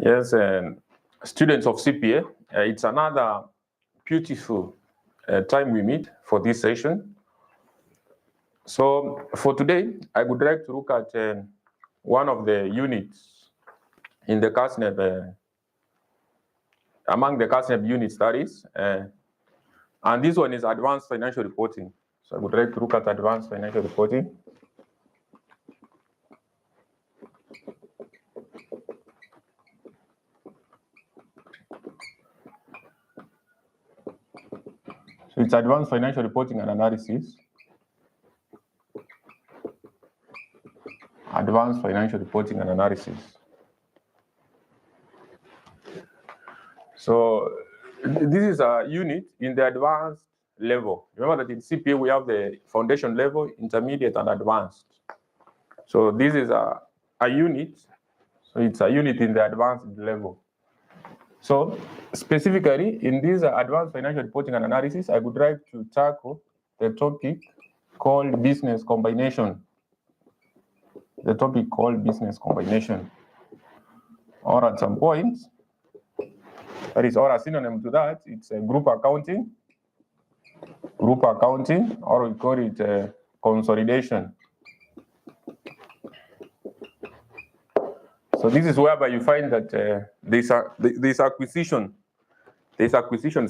Yes, students of CPA, it's another beautiful time we meet for this session. So for today, I would like to look at one of the units in the KASNEB, among the KASNEB unit studies, and this one is advanced financial reporting. So I would like to look at advanced financial reporting. So it's advanced financial reporting and analysis. Advanced financial reporting and analysis. So this is a unit in the advanced level. Remember that in CPA we have the foundation level, intermediate, and advanced. So this is a unit. So it's a unit in the advanced level. So specifically in this advanced financial reporting and analysis, I would like to tackle the topic called business combination. The topic called business combination. Or at some point, that is, or a synonym to that, it's a group accounting, or we call it consolidation. So this is whereby you find that there's acquisitions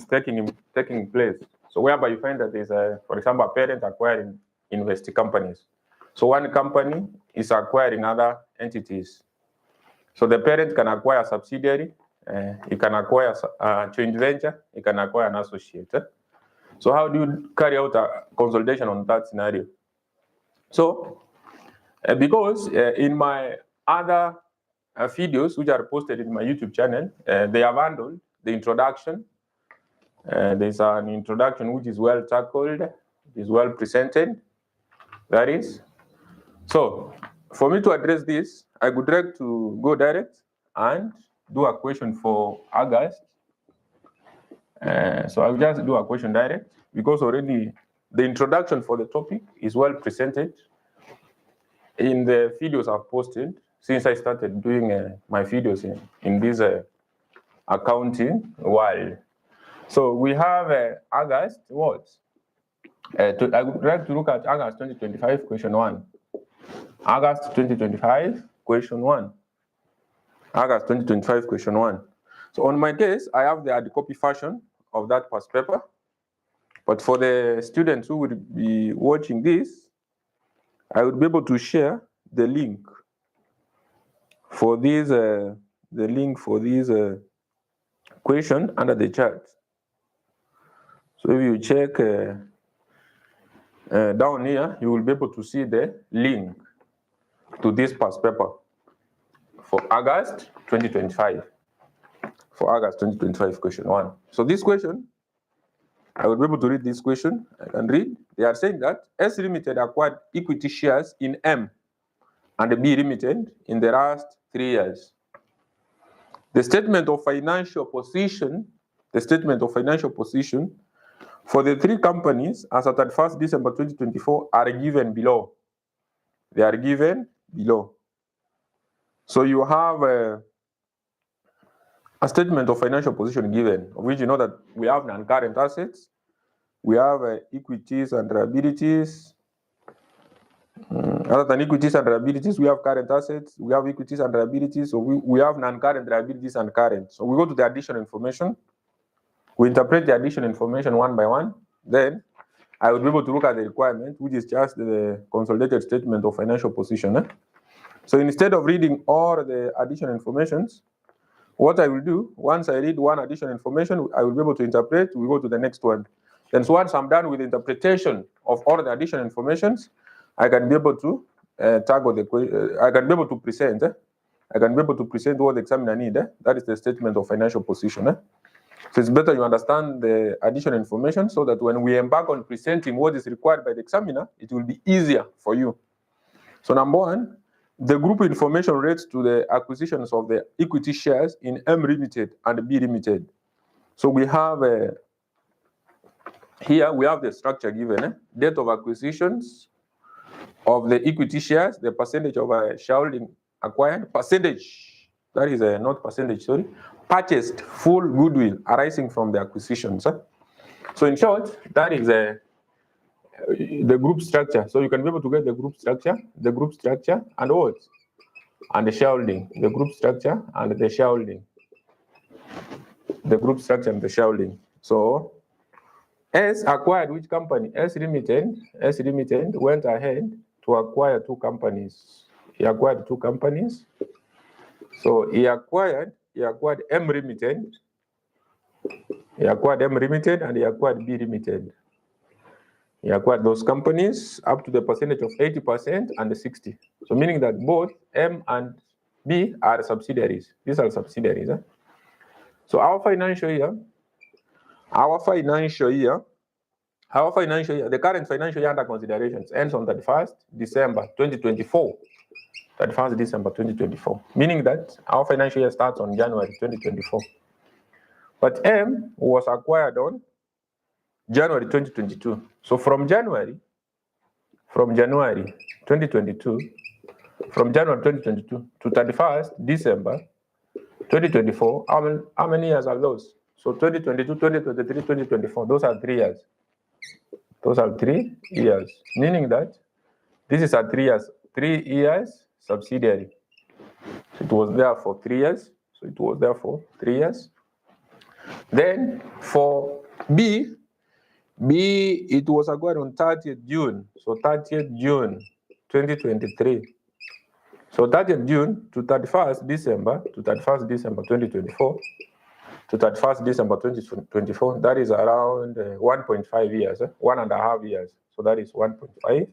taking place. So whereby you find that there's for example, a parent acquiring investee companies. So one company is acquiring other entities. So the parent can acquire a subsidiary, it can acquire a joint venture, it can acquire an associate. So how do you carry out a consolidation on that scenario? So because in my other videos which are posted in my YouTube channel, they have handled the introduction. There's an introduction which is well tackled, is well presented. That is. So for me to address this, I would like to go direct and do a question for August. So I'll just do a question direct because already the introduction for the topic is well presented in the videos I've posted since I started doing my videos in this accounting world. So we have August what? I would like to look at August 2025 question 1. August 2025 question 1. August 2025 question 1. So on my case, I have the hard copy version of that past paper. But for the students who would be watching this, I would be able to share the link for this question under the chart. So if you check down here, you will be able to see the link to this past paper for August 2025. For August 2025 question 1. So this question, I will be able to read this question. I can read. They are saying that S Limited acquired equity shares in M and B Limited in the last 3 years. The statement of financial position for the 3 companies as at 31st December 2024 are given below. They are given below. So you have a statement of financial position given, of which you know that we have non-current assets, we have equities and liabilities. Other than equities and liabilities, we have current assets, we have equities and liabilities, so we have non-current liabilities and current. So we go to the additional information, we interpret the additional information one by one, then I will be able to look at the requirement, which is just the consolidated statement of financial position. So instead of reading all the additional informations, what I will do, once I read one additional information, I will be able to interpret, we go to the next one. Then so once I'm done with the interpretation of all the additional informations, I can be able to tackle the I can be able to present. I can be able to present what the examiner needs. That is the statement of financial position. So it's better you understand the additional information so that when we embark on presenting what is required by the examiner, it will be easier for you. So number 1, the group information relates to the acquisitions of the equity shares in M Limited and B Limited. So we have here we have the structure given, date of acquisitions of the equity shares, the percentage of shareholding acquired, percentage that is not percentage, sorry, purchased full goodwill arising from the acquisitions. So in short, that is the group structure. So you can be able to get the group structure, and what? And the shareholding, the group structure and the shareholding. The group structure and the shareholding. So S acquired which company? S Limited went ahead to acquire two companies. He acquired two companies. So he acquired M Limited. He acquired M Limited and he acquired B Limited. He acquired those companies up to the percentage of 80% and 60. So meaning that both M and B are subsidiaries. These are subsidiaries. So our financial year, the current financial year under considerations ends on 31st December 2024. 31st December 2024. Meaning that our financial year starts on January 2024. But M was acquired on January 2022. So from January 2022 to 31st December 2024, how many years are those? So 2022, 2023, 2024, those are 3 years. Those are 3 years, meaning that this is a 3 years subsidiary. So it was there for 3 years. Then for B, it was acquired on 30th June. So 30th June 2023. So 30th June to 31st December 2024 to 31st December 2024, that is around 1.5 years, 1.5 years. So that is 1.5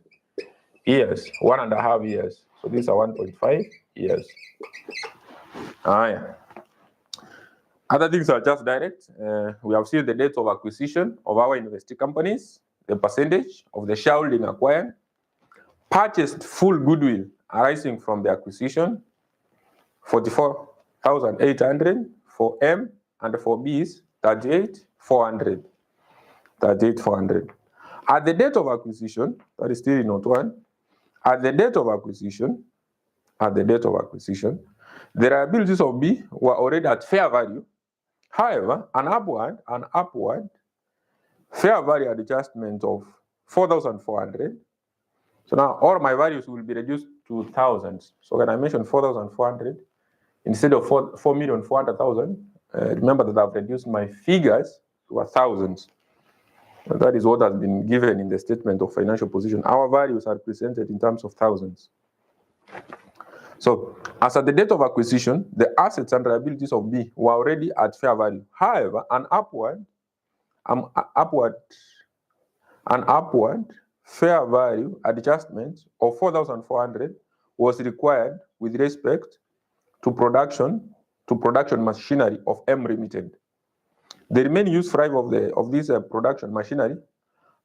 years, 1.5 years. So these are 1.5 years. Other things are just direct. We have seen the date of acquisition of our investee companies, the percentage of the shareholding acquired, purchased full goodwill arising from the acquisition, 44,800 for M, and for B is 38,400. 38,400. At the date of acquisition, that is still in note 1, at the date of acquisition, the liabilities of B were already at fair value. However, an upward fair value adjustment of 4,400. So now all my values will be reduced to thousands. So when I mention 4,400, instead of 4,400,000, remember that I've reduced my figures to thousands. And that is what has been given in the statement of financial position. Our values are presented in terms of thousands. So, as at the date of acquisition, the assets and liabilities of B were already at fair value. However, an upward fair value adjustment of 4,400 was required with respect to production machinery of M Limited. The remaining useful life of this production machinery,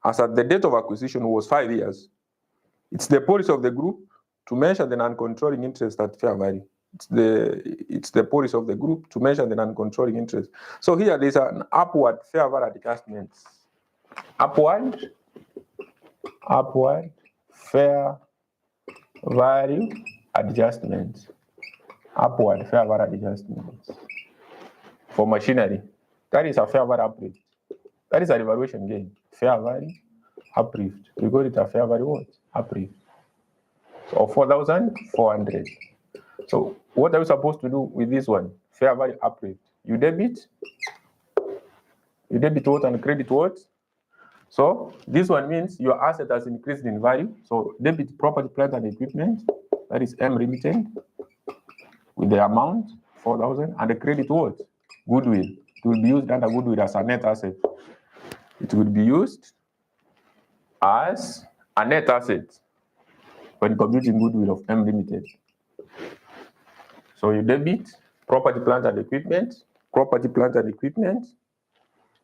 as at the date of acquisition, was 5 years. It's the policy of the group to measure the non-controlling interest at fair value. It's the policy of the group to measure the non-controlling interest. So here there's an upward fair value adjustment. Upward fair value adjustment. Upward fair value adjustment for machinery. That is a fair value uplift. That is a revaluation gain. Fair value uplift. We call it a fair value what? Uplift. So 4,400. So what are we supposed to do with this one? Fair value uplift. You debit what and credit what? So this one means your asset has increased in value. So debit property, plant and equipment. That is M Limited with the amount 4,000, and the credit what? Goodwill. It will be used under goodwill as a net asset. It will be used as a net asset when computing goodwill of M Limited. So you debit property, plant and equipment,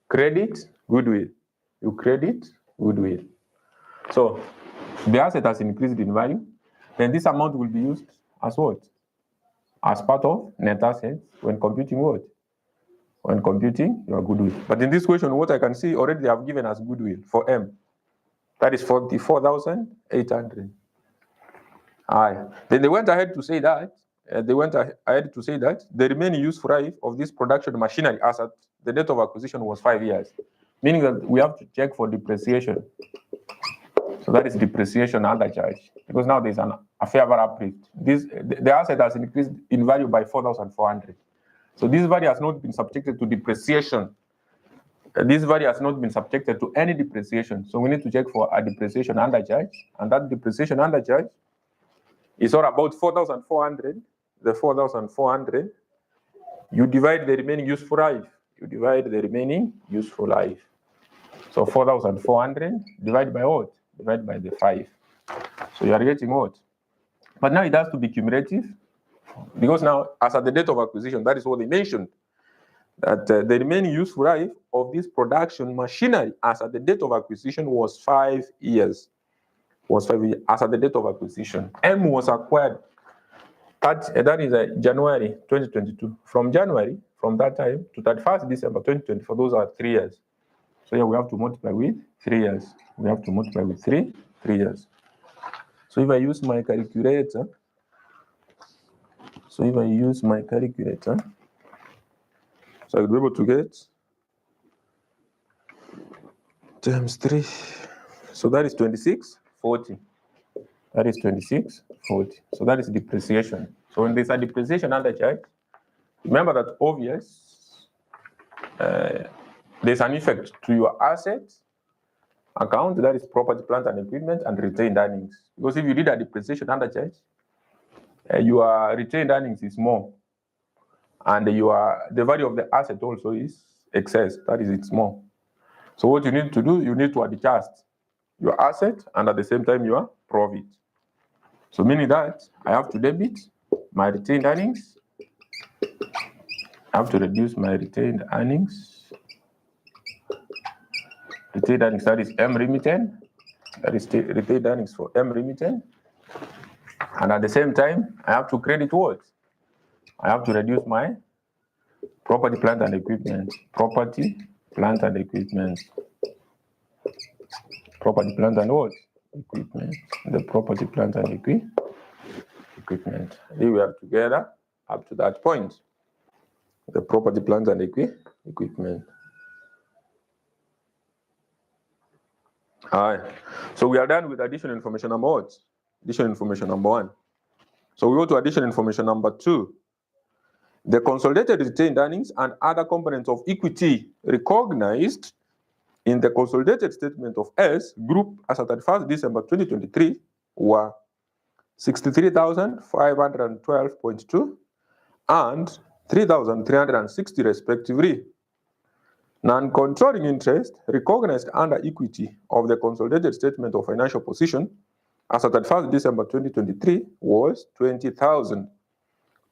credit goodwill. You credit goodwill. So the asset has increased in value, then this amount will be used as what? As part of net assets when computing what? When computing your goodwill. But in this question, what I can see already they have given us goodwill for M. That is 44,800. Then they went ahead to say that they went ahead to say that the remaining useful life of this production machinery as at the date of acquisition was 5 years, meaning that we have to check for depreciation. So that is depreciation under charge, because now there's a fair value uplift. The asset has increased in value by 4,400. So this value has not been subjected to depreciation. This value has not been subjected to any depreciation. So we need to check for a depreciation under charge, and that depreciation under charge is all about 4,400. The 4,400, you divide the remaining useful life. You divide the remaining useful life. So 4,400 divided by what? Divided by the 5. So you are getting what? But now it has to be cumulative, because now, as at the date of acquisition, that is what they mentioned, that the remaining useful life of this production machinery as at the date of acquisition was 5 years. Was 5 years as at the date of acquisition. M was acquired. That is January 2022. From that time to 31st December 2024, those are 3 years. So here we have to multiply with 3 years. We have to multiply with 3 years. So if I use my calculator, so I'll be able to get times 3. So that is 2640. That is 2640. So that is depreciation. So when there's a depreciation under charge, remember that obvious, there's an effect to your asset account, that is property, plant, and equipment, and retained earnings. Because if you did a depreciation under charge, your retained earnings is more, and the value of the asset also is excess. That is, it's more. So what you need to do, you need to adjust your asset and at the same time your profit. So meaning that I have to debit my retained earnings. I have to reduce my retained earnings. Retained earnings, that is M remitted. That is retained earnings for M remitted. And at the same time, I have to credit what? I have to reduce my property, plant, and equipment. Property, plant, and equipment. Property, plant, and what? Equipment. The property, plant, and equipment. Here we are together up to that point. The property, plant, and equipment. All right. So we are done with additional information number what? Additional information number 1. So we go to additional information number 2. The consolidated retained earnings and other components of equity recognized in the consolidated statement of S Group as at 31st December 2023 were 63,512.2 and 3,360 respectively. Non-controlling interest recognized under equity of the consolidated statement of financial position as at 31st December 2023 was 20,000.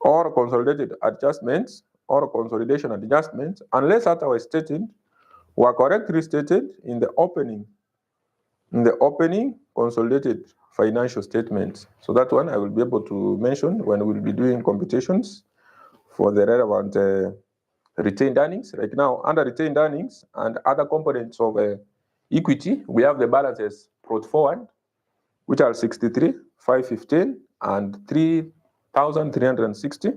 All consolidated adjustments or consolidation adjustments, unless otherwise stated, were correctly stated in the opening consolidated financial statements. So that one I will be able to mention when we'll be doing computations for the relevant retained earnings. Right now, under retained earnings and other components of equity, we have the balances brought forward, which are 63,515 and 3,360.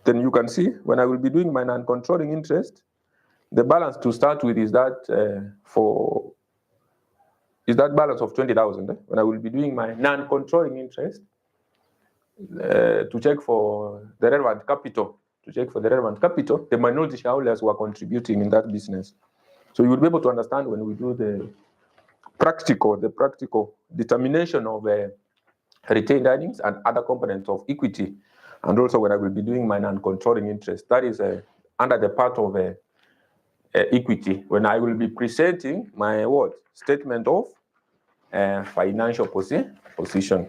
Then you can see when I will be doing my non-controlling interest, the balance to start with is that balance of 20,000. When I will be doing my non-controlling interest, to check for the relevant capital, the minority shareholders who are contributing in that business. So you will be able to understand when we do the practical determination of retained earnings and other components of equity, and also when I will be doing my non-controlling interest. That is under the part of equity, when I will be presenting my statement of financial position.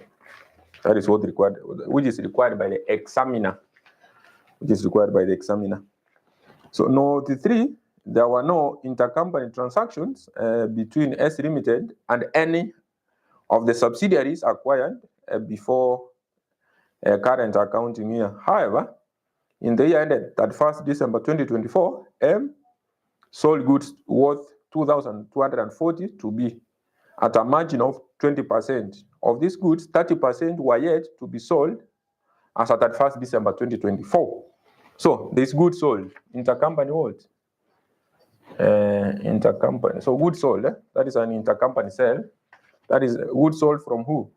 That is what required, which is required by the examiner. So note 3, there were no intercompany transactions between S Limited and any of the subsidiaries acquired before current accounting year. However, in the year ended 31st December 2024, M sold goods worth 2,240 to B at a margin of 20%. Of these goods, 30% were yet to be sold as at 31st December 2024. So there's goods sold, intercompany what? Intercompany. So goods sold, that is an intercompany sale. That is goods sold from who?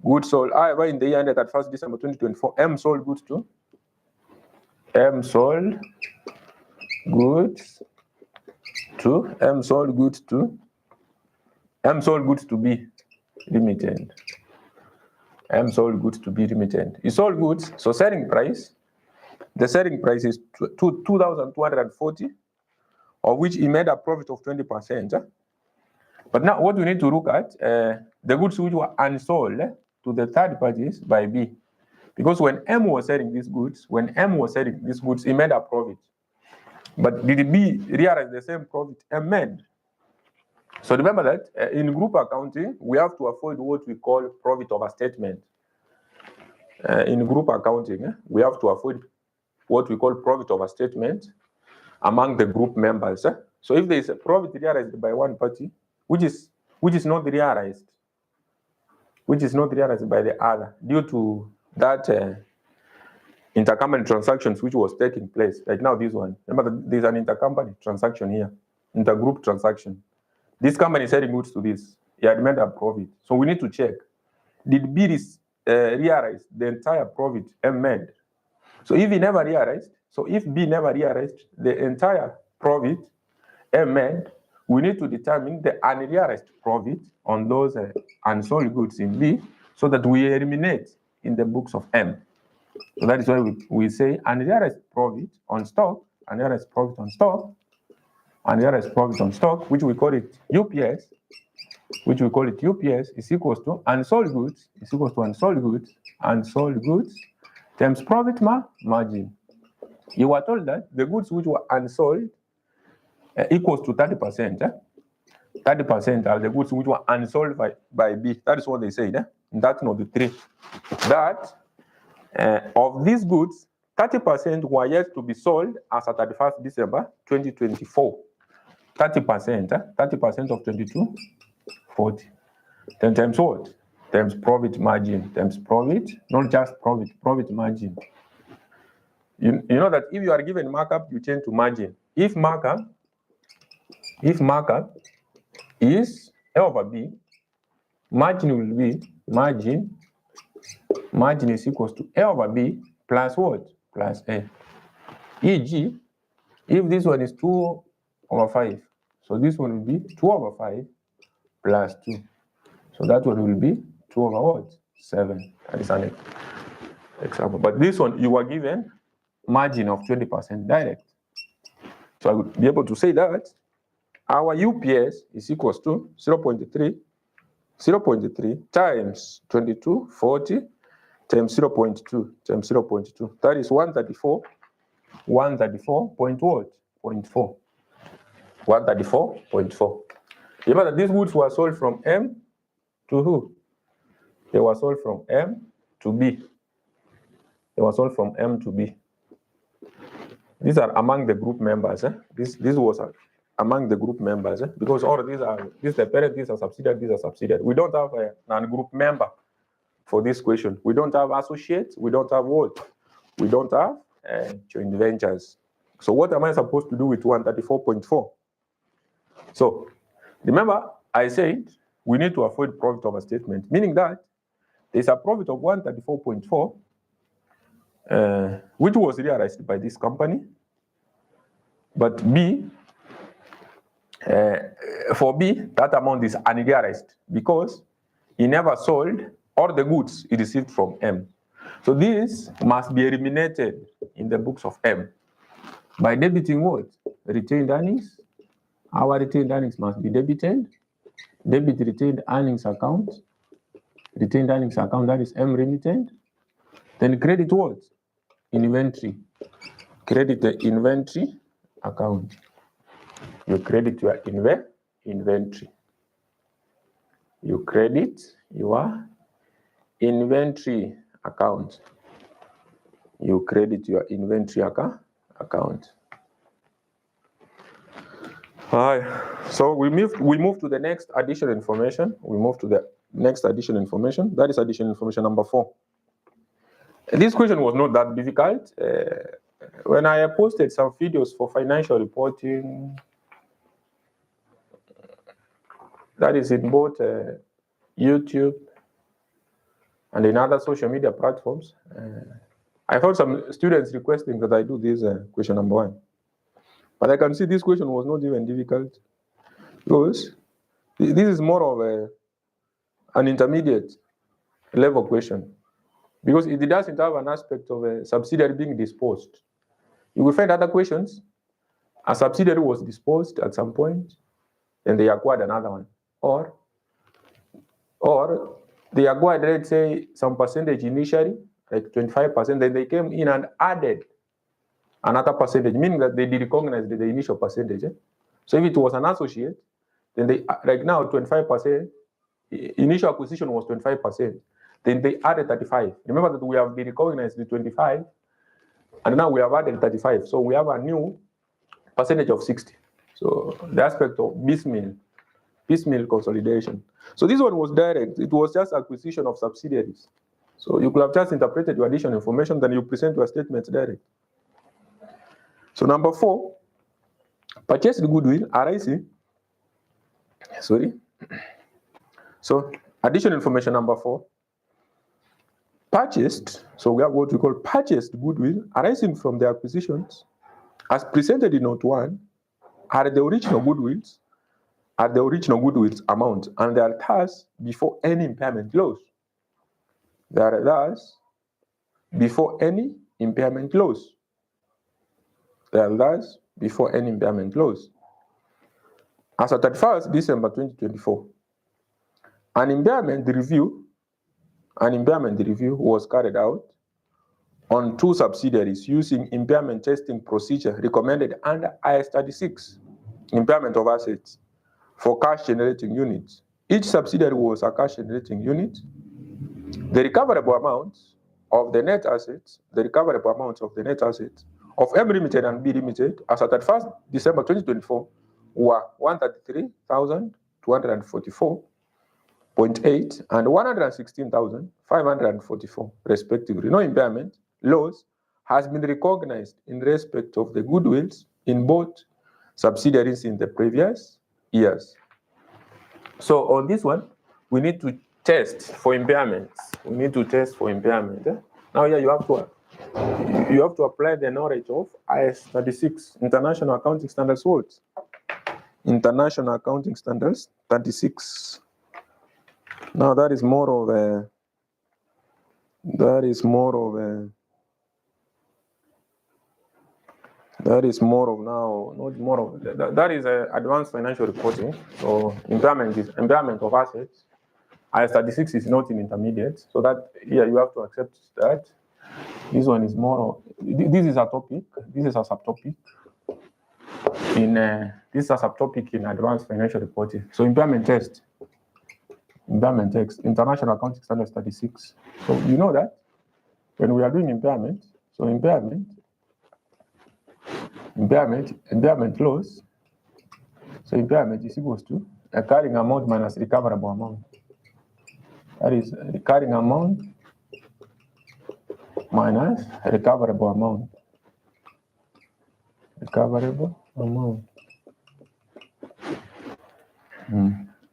Goods sold. However, in the year ended at 1st December 2024, M sold goods to? M sold goods to? M sold goods to? M sold goods to B Limited. M sold goods to B Limited. He sold goods, so selling price. The selling price is 2,240, of which he made a profit of 20%. But now what we need to look at, the goods which were unsold to the third parties by B. Because when M was selling these goods, he made a profit. But did B realize the same profit M made? So remember that in group accounting, we have to avoid what we call profit overstatement. In group accounting, we have to avoid what we call profit overstatement among the group members. So if there is a profit realized by one party, which is not realized by the other due to that intercompany transactions which was taking place. Like now this one. Remember there's an intercompany transaction here, intergroup transaction. This company is selling goods to this. He had made a profit. So we need to check. Did B realize the entire profit M made? So if he never realized, if B never realized the entire profit M made, we need to determine the unrealized profit on those unsold goods in B so that we eliminate in the books of M. So that is why we say unrealized profit on stock, unrealized profit on stock, unrealized profit on stock, which we call it UPS, is equals to unsold goods, unsold goods times profit margin. You were told that the goods which were unsold equals to 30%. 30% are the goods which were unsold by B. That is what they said. That's not the three. That of these goods, 30% were yet to be sold as at 31st December 2024. 30% of 2240. Then times what? Times profit margin. Times profit, not just profit margin. You know that if you are given markup, you change to margin. If markup is A over B, margin will be margin is equals to A over B plus what? Plus A. E.g., if this one is 2 over 5, so this one will be 2 over 5 plus 2. So that one will be 2 over what? 7. That is an example. But this one, you were given margin of 20% direct. So I would be able to say that our UPS is equals to 0.3 times 2240 times 0.2 times 0.2. That is 134 point what? 0.4. 134.4. Remember that these goods were sold from M to who? They were sold from M to B. These are among the group members. This was among the group members because all of these are the parent, these are subsidiary. We don't have a non-group member for this question. We don't have associates. We don't have what? We don't have joint ventures. So what am I supposed to do with 134.4? So remember, I said we need to avoid profit overstatement, meaning that there's a profit of 134.4, which was realized by this company. But B, for B, that amount is unrealized because he never sold all the goods he received from M. So this must be eliminated in the books of M by debiting what? Retained earnings. Our retained earnings must be debited. Debit retained earnings account. Retained earnings account, that is M retained. Then credit what? Inventory. Credit the inventory account. You credit your inventory. You credit your inventory account. You credit your inventory account. All right. So we move to the next additional information. That is additional information number 4. This question was not that difficult. When I posted some videos for financial reporting, that is in both YouTube and in other social media platforms, I found some students requesting that I do this question number 1. But I can see this question was not even difficult, because this is more of an intermediate level question, because it doesn't have an aspect of a subsidiary being disposed. You will find other questions. A subsidiary was disposed at some point, and they acquired another one. Or they acquired, let's say, some percentage initially, like 25%, then they came in and added another percentage, meaning that they recognized the initial percentage. So if it was an associate, then they, like now, 25%, initial acquisition was 25%, then they added 35. Remember that we have recognized the 25, and now we have added 35. So we have a new percentage of 60. So the aspect of piecemeal consolidation. So this one was direct. It was just acquisition of subsidiaries. So you could have just interpreted your additional information, then you present your statements direct. So number 4, purchased goodwill arising. Sorry. So additional information number 4. Purchased. So we have what we call purchased goodwill arising from the acquisitions, as presented in note 1, are the original goodwills. At the original goodwill's amount, and they are thus before any impairment loss. They are thus before any impairment loss. They are thus before any impairment loss. As at 31st December 2024, an impairment review was carried out on 2 subsidiaries using impairment testing procedure recommended under IAS 36, impairment of assets, for cash generating units. Each subsidiary was a cash generating unit. The recoverable amounts of the net assets, of M Limited and B Limited as at 1st December 2024 were 133,244.8 and 116,544 respectively. No impairment loss has been recognized in respect of the goodwills in both subsidiaries in the previous years. So on this one, we need to test for impairments. Now here you have to apply the knowledge of IAS 36, International Accounting Standards what? International Accounting Standards 36. Now that is more of advanced financial reporting. So impairment of assets. IAS 36 is not in intermediate. So that here you have to accept that. This one is more of, this is a topic. This is a subtopic in advanced financial reporting. So impairment text, International Accounting Standards 36. So you know that when we are doing impairment, so impairment loss. So impairment is equals to a carrying amount minus recoverable amount. That is carrying amount minus recoverable amount.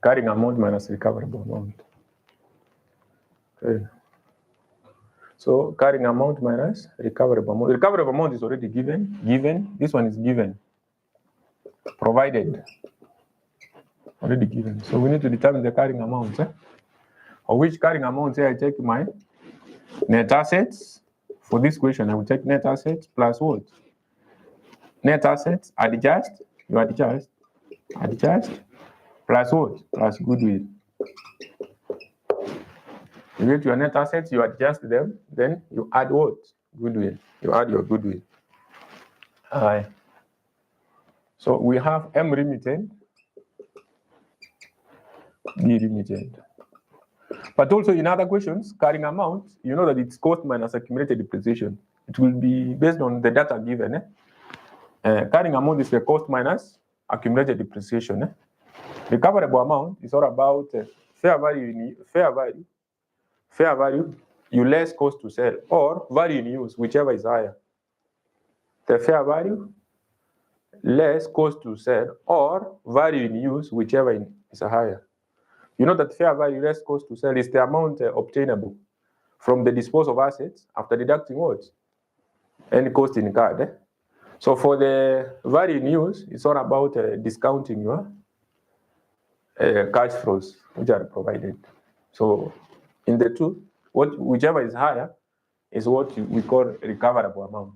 Carrying amount minus recoverable amount. Okay. So carrying amount minus recoverable amount. Recoverable amount is already given. This one is given. Provided. Already given. So we need to determine the carrying amount. Of which carrying amount here I take my net assets. For this question, I will take net assets plus what? Net assets adjust plus what? Plus goodwill. You get your net assets, you adjust them, then you add what? Goodwill. You add your goodwill. Alright. So we have M Limited, B Limited. But also in other questions, carrying amount, you know that it's cost minus accumulated depreciation. It will be based on the data given. Carrying amount is the cost minus accumulated depreciation. Recoverable amount is all about fair value you less cost to sell, or value in use, whichever is higher. The fair value less cost to sell, or value in use, whichever is higher. You know that fair value less cost to sell is the amount obtainable from the disposal of assets after deducting what? Any cost incurred. So for the value in use, it's all about discounting your cash flows which are provided. So in the two, whichever is higher is what we call recoverable amount.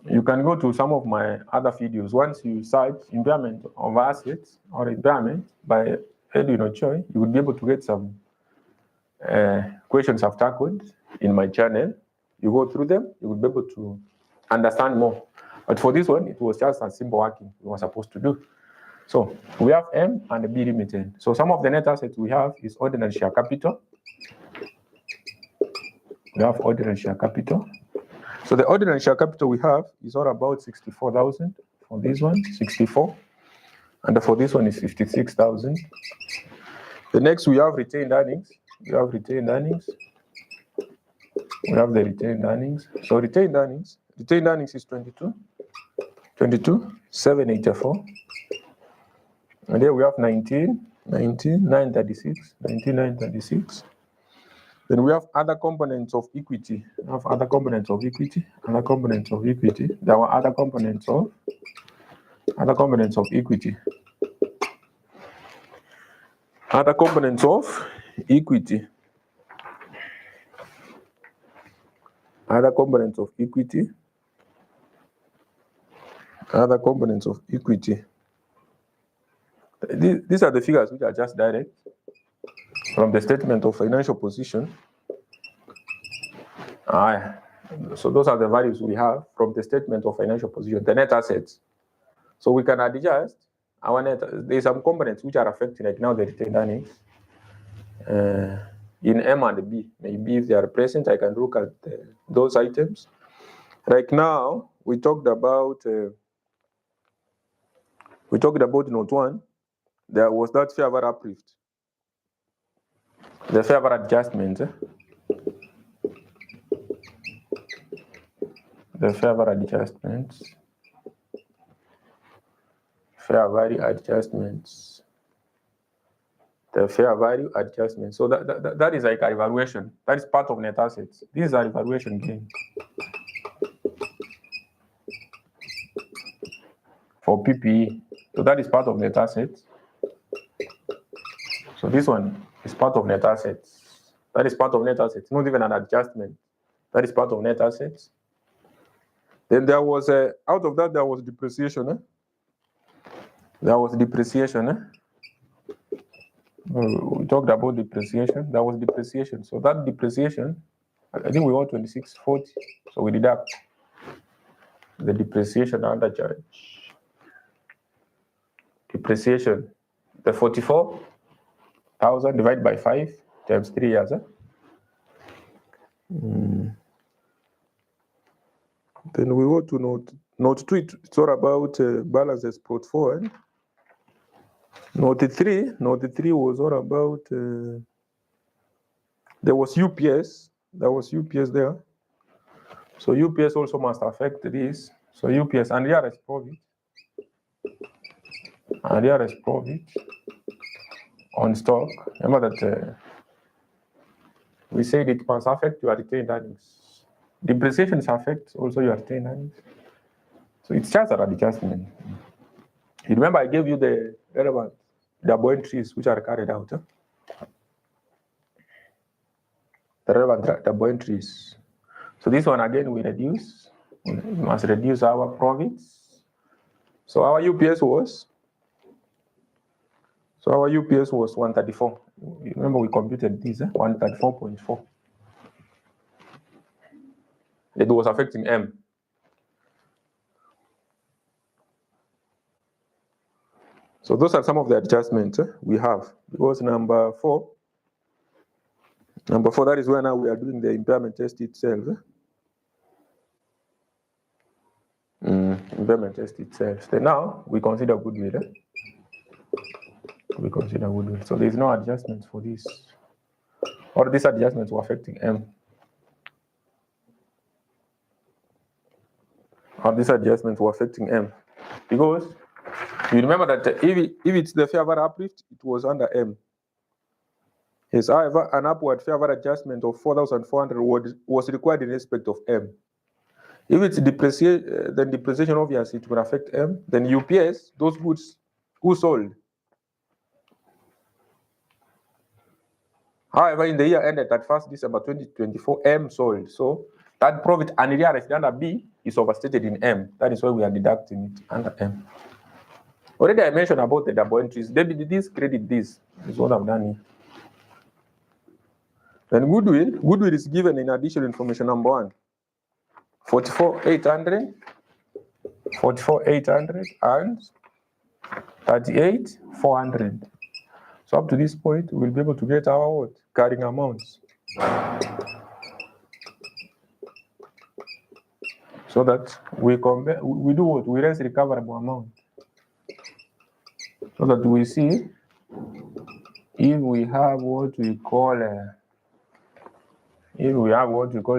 You can go to some of my other videos. Once you search impairment of assets or impairment by Edwin Ochoy, you will be able to get some questions I've tackled in my channel. You go through them, you will be able to understand more. But for this one, it was just a simple working we were supposed to do. So we have M and B limited. So some of the net assets we have is ordinary share capital. We have ordinary share capital. So the ordinary share capital we have is all about 64,000 for this one, 64. And for this one is 56,000. The next we have retained earnings. We have retained earnings. We have the retained earnings. So retained earnings is 22, 784. And here we have 936. Then we have other components of equity. We have other components of equity. There were other components of equity. Other components of equity. Other components of equity. These are the figures which are just direct from the statement of financial position. So those are the values we have from the statement of financial position, the net assets. So we can adjust our net. There's some components which are affecting right now the retained earnings. In M and B, maybe if they are present, I can look at those items. Right now, we talked about note 1. There was that fair value uplift. The fair value adjustment. The fair value adjustments. The fair value adjustment. So that is like a evaluation. That is part of net assets. These are evaluation gain for PPE. So that is part of net assets. So this one is part of net assets. That is part of net assets. Not even an adjustment. That is part of net assets. Then there was out of that there was depreciation. There was depreciation. We talked about depreciation. There was depreciation. So that depreciation, I think we want 2640. So we deduct the depreciation under charge. Depreciation, the 44,000 divided by 5 times 3 years. Then we go to note 2. It's all about balances brought forward. Note 3 was all about there was UPS. There was UPS there. So UPS also must affect this. So UPS and realized profit. And realized profit on stock. Remember that we said it must affect your retained earnings. Depreciation affects also your retained earnings. So it's just an adjustment. You remember I gave you the relevant double entries which are carried out. The relevant double entries. So this one again we reduce. We must reduce our profits. So our UPS was 134. You remember we computed this, 134.4. It was affecting M. So those are some of the adjustments we have. Because number 4, that is where now we are doing the impairment test itself. Impairment test itself. So now we consider goodwill. So there is no adjustments for this. Or these adjustments were affecting M. Or these adjustments were affecting M. Because you remember that if it's the fair value uplift, it was under M. Yes, however, an upward fair value adjustment of 4,400 was required in respect of M. If it's depreciation, then depreciation obviously it will affect M. Then UPS, those goods who sold. However, in the year ended at 1st December 2024, M sold. So that profit unrealized under B is overstated in M. That is why we are deducting it under M. Already I mentioned about the double entries. Debit this, credit this. Is what I've done here. Then goodwill is given in additional information number 1. 44,800, 44,800 and 38,400. So up to this point, we'll be able to get our what? Carrying amounts. So that we compare, we do what? We raise recoverable amount. So that we see if we have what we call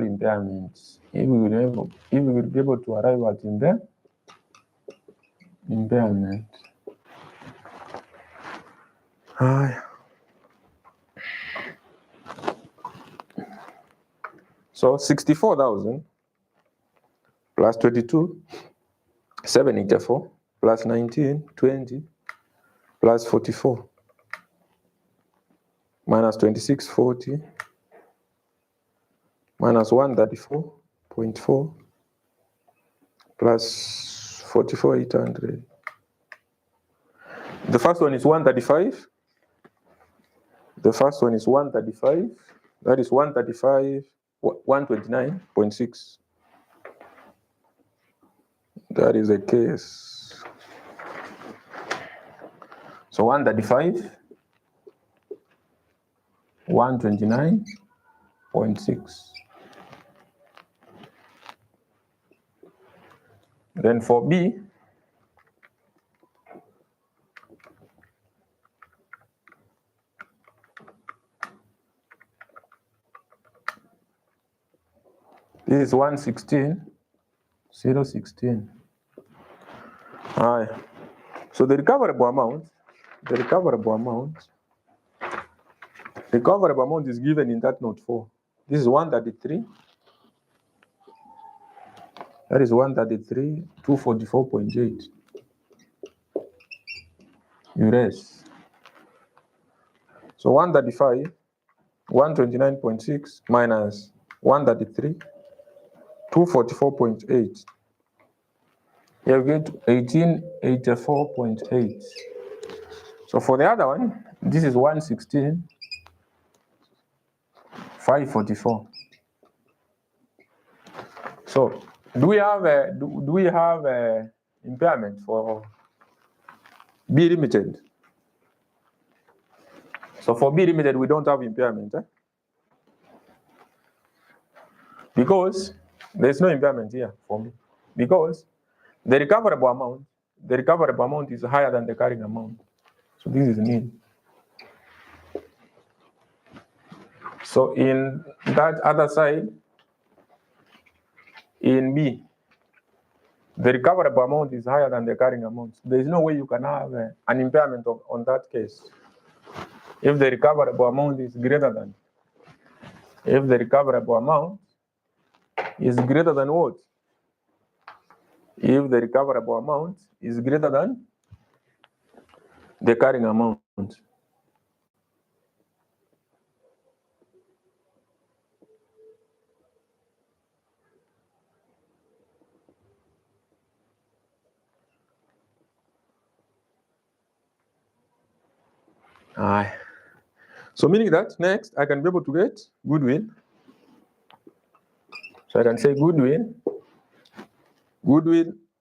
impairments. If we will be able to arrive at impairment. So 64,000 plus 22, 784 plus 19, 20 plus 44 minus 2640 minus 134.4 plus 44,800. The first one is 135. The first one is 135. That is 135, 129.6. That is the case. So 135, 129.6. Then for B, this is 116,016. All right. So the recoverable amount is given in that note 4. This is 133. That is 133, 244.8. You raise. So 135, 129.6 minus 133, 244.8. You get 1884.8. So for the other one, this is 116, 544. So do we have a impairment for B Limited? So for B Limited, we don't have impairment, because there's no impairment here for me, because the recoverable amount is higher than the carrying amount. So this is nil. So in that other side, in B, the recoverable amount is higher than the carrying amount. There is no way you can have an impairment on that case. If the recoverable amount is greater than, what? If the recoverable amount is greater than the carrying amount. So meaning that next I can be able to get goodwill. So I can say goodwill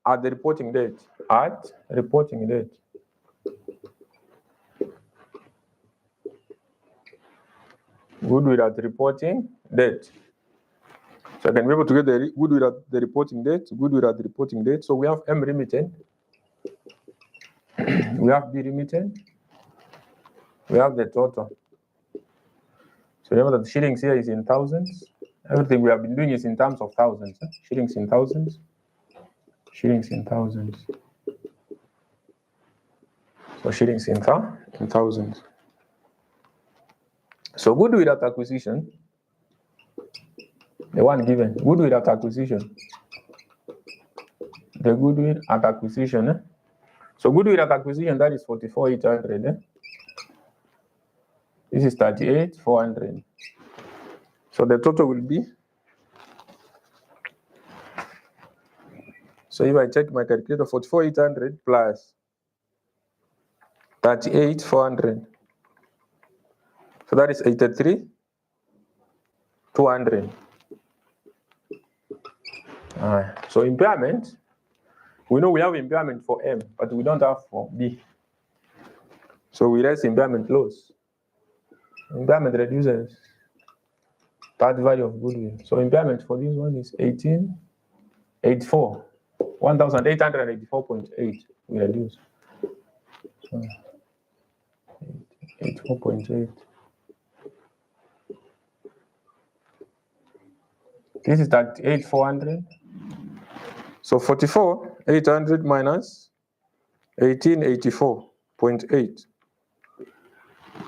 at the reporting date. Goodwill at the reporting date. So I can be able to get the goodwill at the reporting date. So we have M Limited, we have B Limited, we have the total. So remember that shillings here is in thousands. Everything we have been doing is in terms of thousands. Shillings in thousands. Shillings in thousands. So shillings in thousands. So goodwill at acquisition, the one given, goodwill at acquisition. The goodwill at acquisition. So goodwill at acquisition, that is 44,800. This is 38,400. So the total will be, so if I check my calculator, 44,800 plus 38,400. So that is 83,200. So impairment, we know we have impairment for M, but we don't have for B. So we raise impairment loss. Impairment reduces that value of goodwill. So impairment for this one is 1884. 1,884.8 we reduce. 84.8. This is 38,400. So 44,800 minus 1884.8.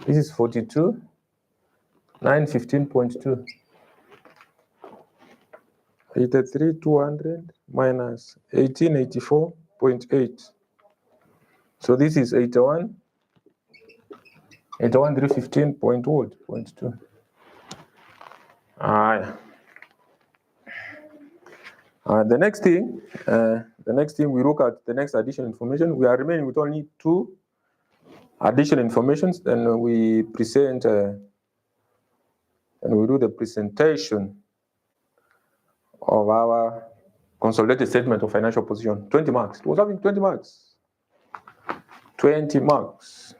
This is 42,915.2. 83,200 minus 1884.8. So this is 81,315.2. The next thing we look at the next additional information. We are remaining with only 2 additional informations. Then we present and we do the presentation of our consolidated statement of financial position. 20 marks. It was having 20 marks. 20 marks.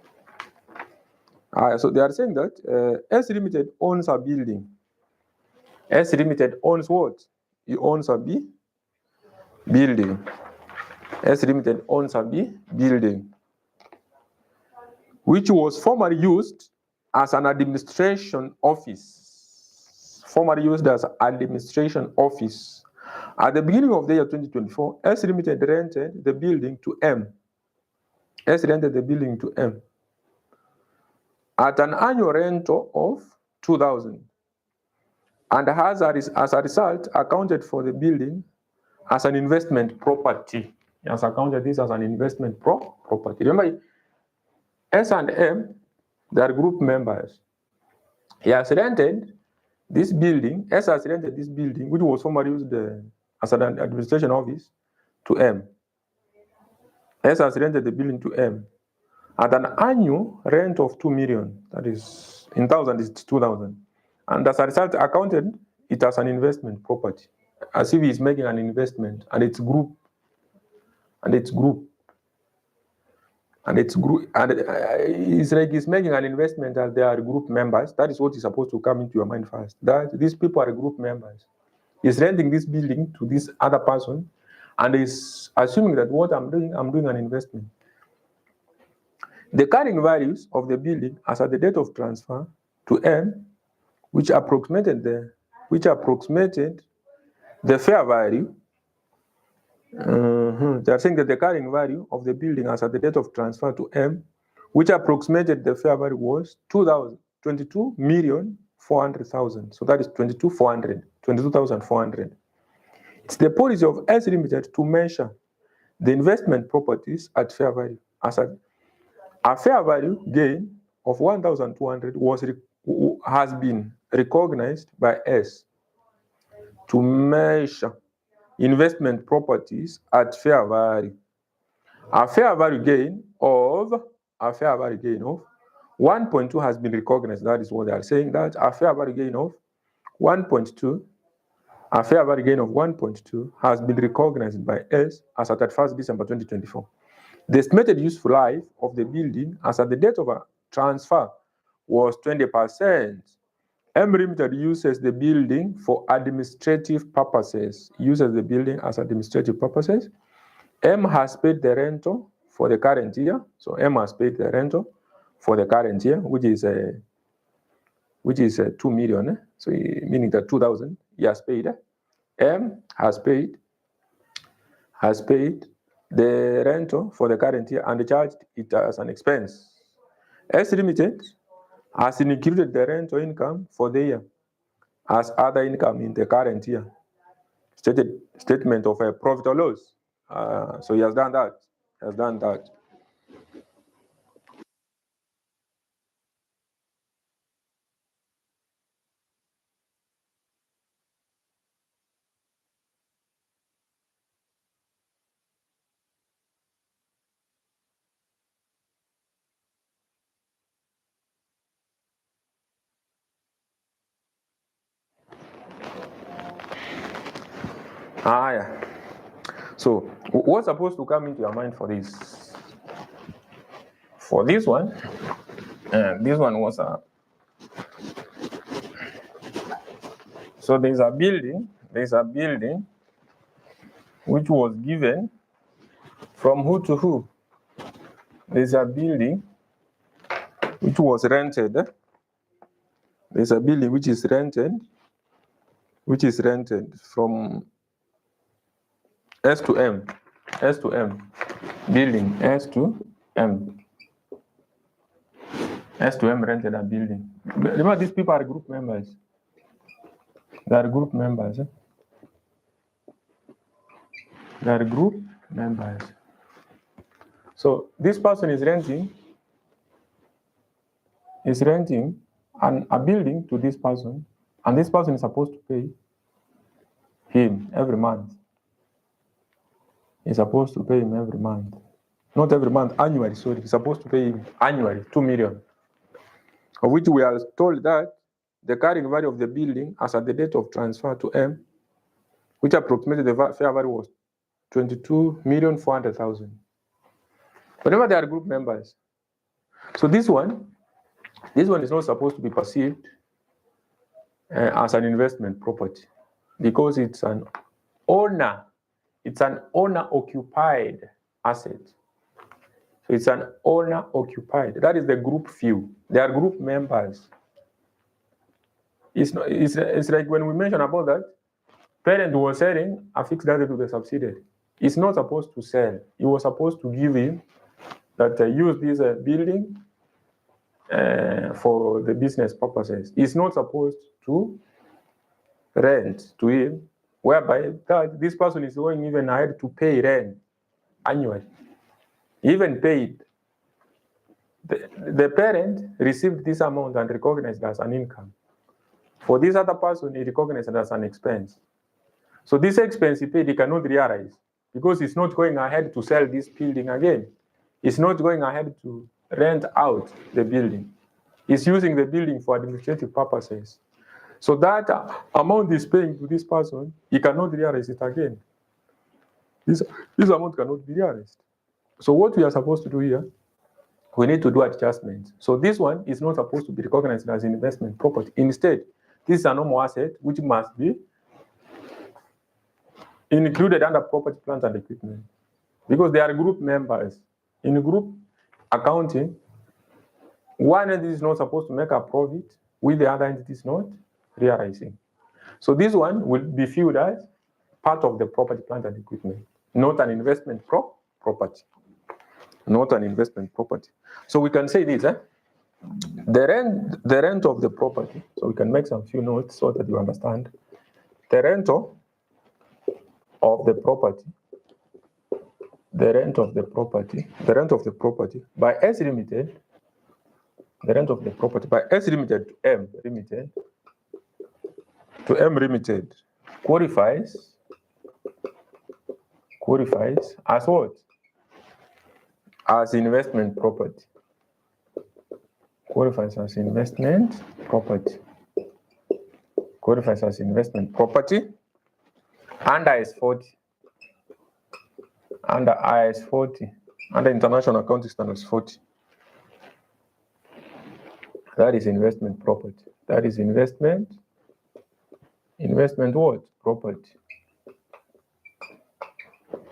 So they are saying that S Limited owns a building. S Limited owns what? He owns a building. S Limited owns a building, which was formerly used as an administration office. Formerly used as an administration office. At the beginning of the year 2024, S Limited rented the building to M. S rented the building to M at an annual rental of 2,000, and has, as a result, accounted for the building as an investment property. He has accounted this as an investment property. Remember, S and M, they are group members. He has rented this building, S has rented this building, which was formerly used as an administration office, to M. S has rented the building to M at an annual rent of 2 million. That is, in thousand is 2,000. And as a result, accounted it as an investment property, as if he's making an investment, and it's group. And it's like he's making an investment as they are group members. That is what is supposed to come into your mind first. That these people are group members. He's renting this building to this other person, and is assuming that what I'm doing an investment. The carrying values of the building as at the date of transfer to M, which approximated the fair value. They are saying that the carrying value of the building as at the date of transfer to M, which approximated the fair value, was 22,400,000. So that is 22,400. It's the policy of S Limited to measure the investment properties at fair value. As a fair value gain of 1,200 has been recognized by S to measure investment properties at fair value. A fair value gain of 1.2 has been recognized. That is what they are saying, that a fair value gain of 1.2 has been recognized by S as at 31st December 2024. The estimated useful life of the building as at the date of a transfer was 20%. M Limited uses the building for administrative purposes. M has paid the rental for the current year. So M has paid the rental for the current year, which is which is 2 million. So meaning that 2,000 he has paid. M has paid the rental for the current year and charged it as an expense. S Limited has included the rental income for the year as other income in the current year. Statement of a profit or loss. So he has done that. Yeah. So what's supposed to come into your mind for this? For this one, this one was so there's a building which was given from who to who? There's a building which was rented. There's a building which is rented from S to M. Building S to M. S to M rented a building. Remember, these people are group members. They are group members. So this person is renting a building to this person, and this person is supposed to pay him every month. He's supposed to pay him every month. Not every month, annually, sorry. He's supposed to pay him annually 2 million. Of which we are told that the carrying value of the building as at the date of transfer to M, which approximated the fair value was 22,400,000. Whenever they are group members. So this one is not supposed to be perceived as an investment property because it's an owner-occupied asset. So it's an owner-occupied. That is the group view. They are group members. It's like when we mentioned about that, parent was selling a fixed asset to the subsidiary. It's not supposed to sell. It was supposed to give him that use this building for the business purposes. It's not supposed to rent to him, whereby that this person is going even ahead to pay rent annually. Even paid. The parent received this amount and recognized as an income. For this other person, he recognized it as an expense. So this expense he paid, he cannot realize because he's not going ahead to sell this building again. He's not going ahead to rent out the building. He's using the building for administrative purposes. So that amount he's paying to this person, he cannot realize it again. This amount cannot be realized. So what we are supposed to do here, we need to do adjustments. So this one is not supposed to be recognized as investment property. Instead, this is a normal asset which must be included under property, plant, and equipment because they are group members. In group accounting, one entity is not supposed to make a profit with the other entity is not realizing. So this one will be viewed as part of the property, plant, and equipment, not an investment property. Not an investment property. So we can say this, the rent of the property, so we can make some few notes so that you understand. The rental of the property by S Limited, the rent of the property by S Limited to M Limited qualifies as what? As investment property. Qualifies as investment property. Under IS40. Under International Accounting Standards 40. That is investment property. That is investment what? Property.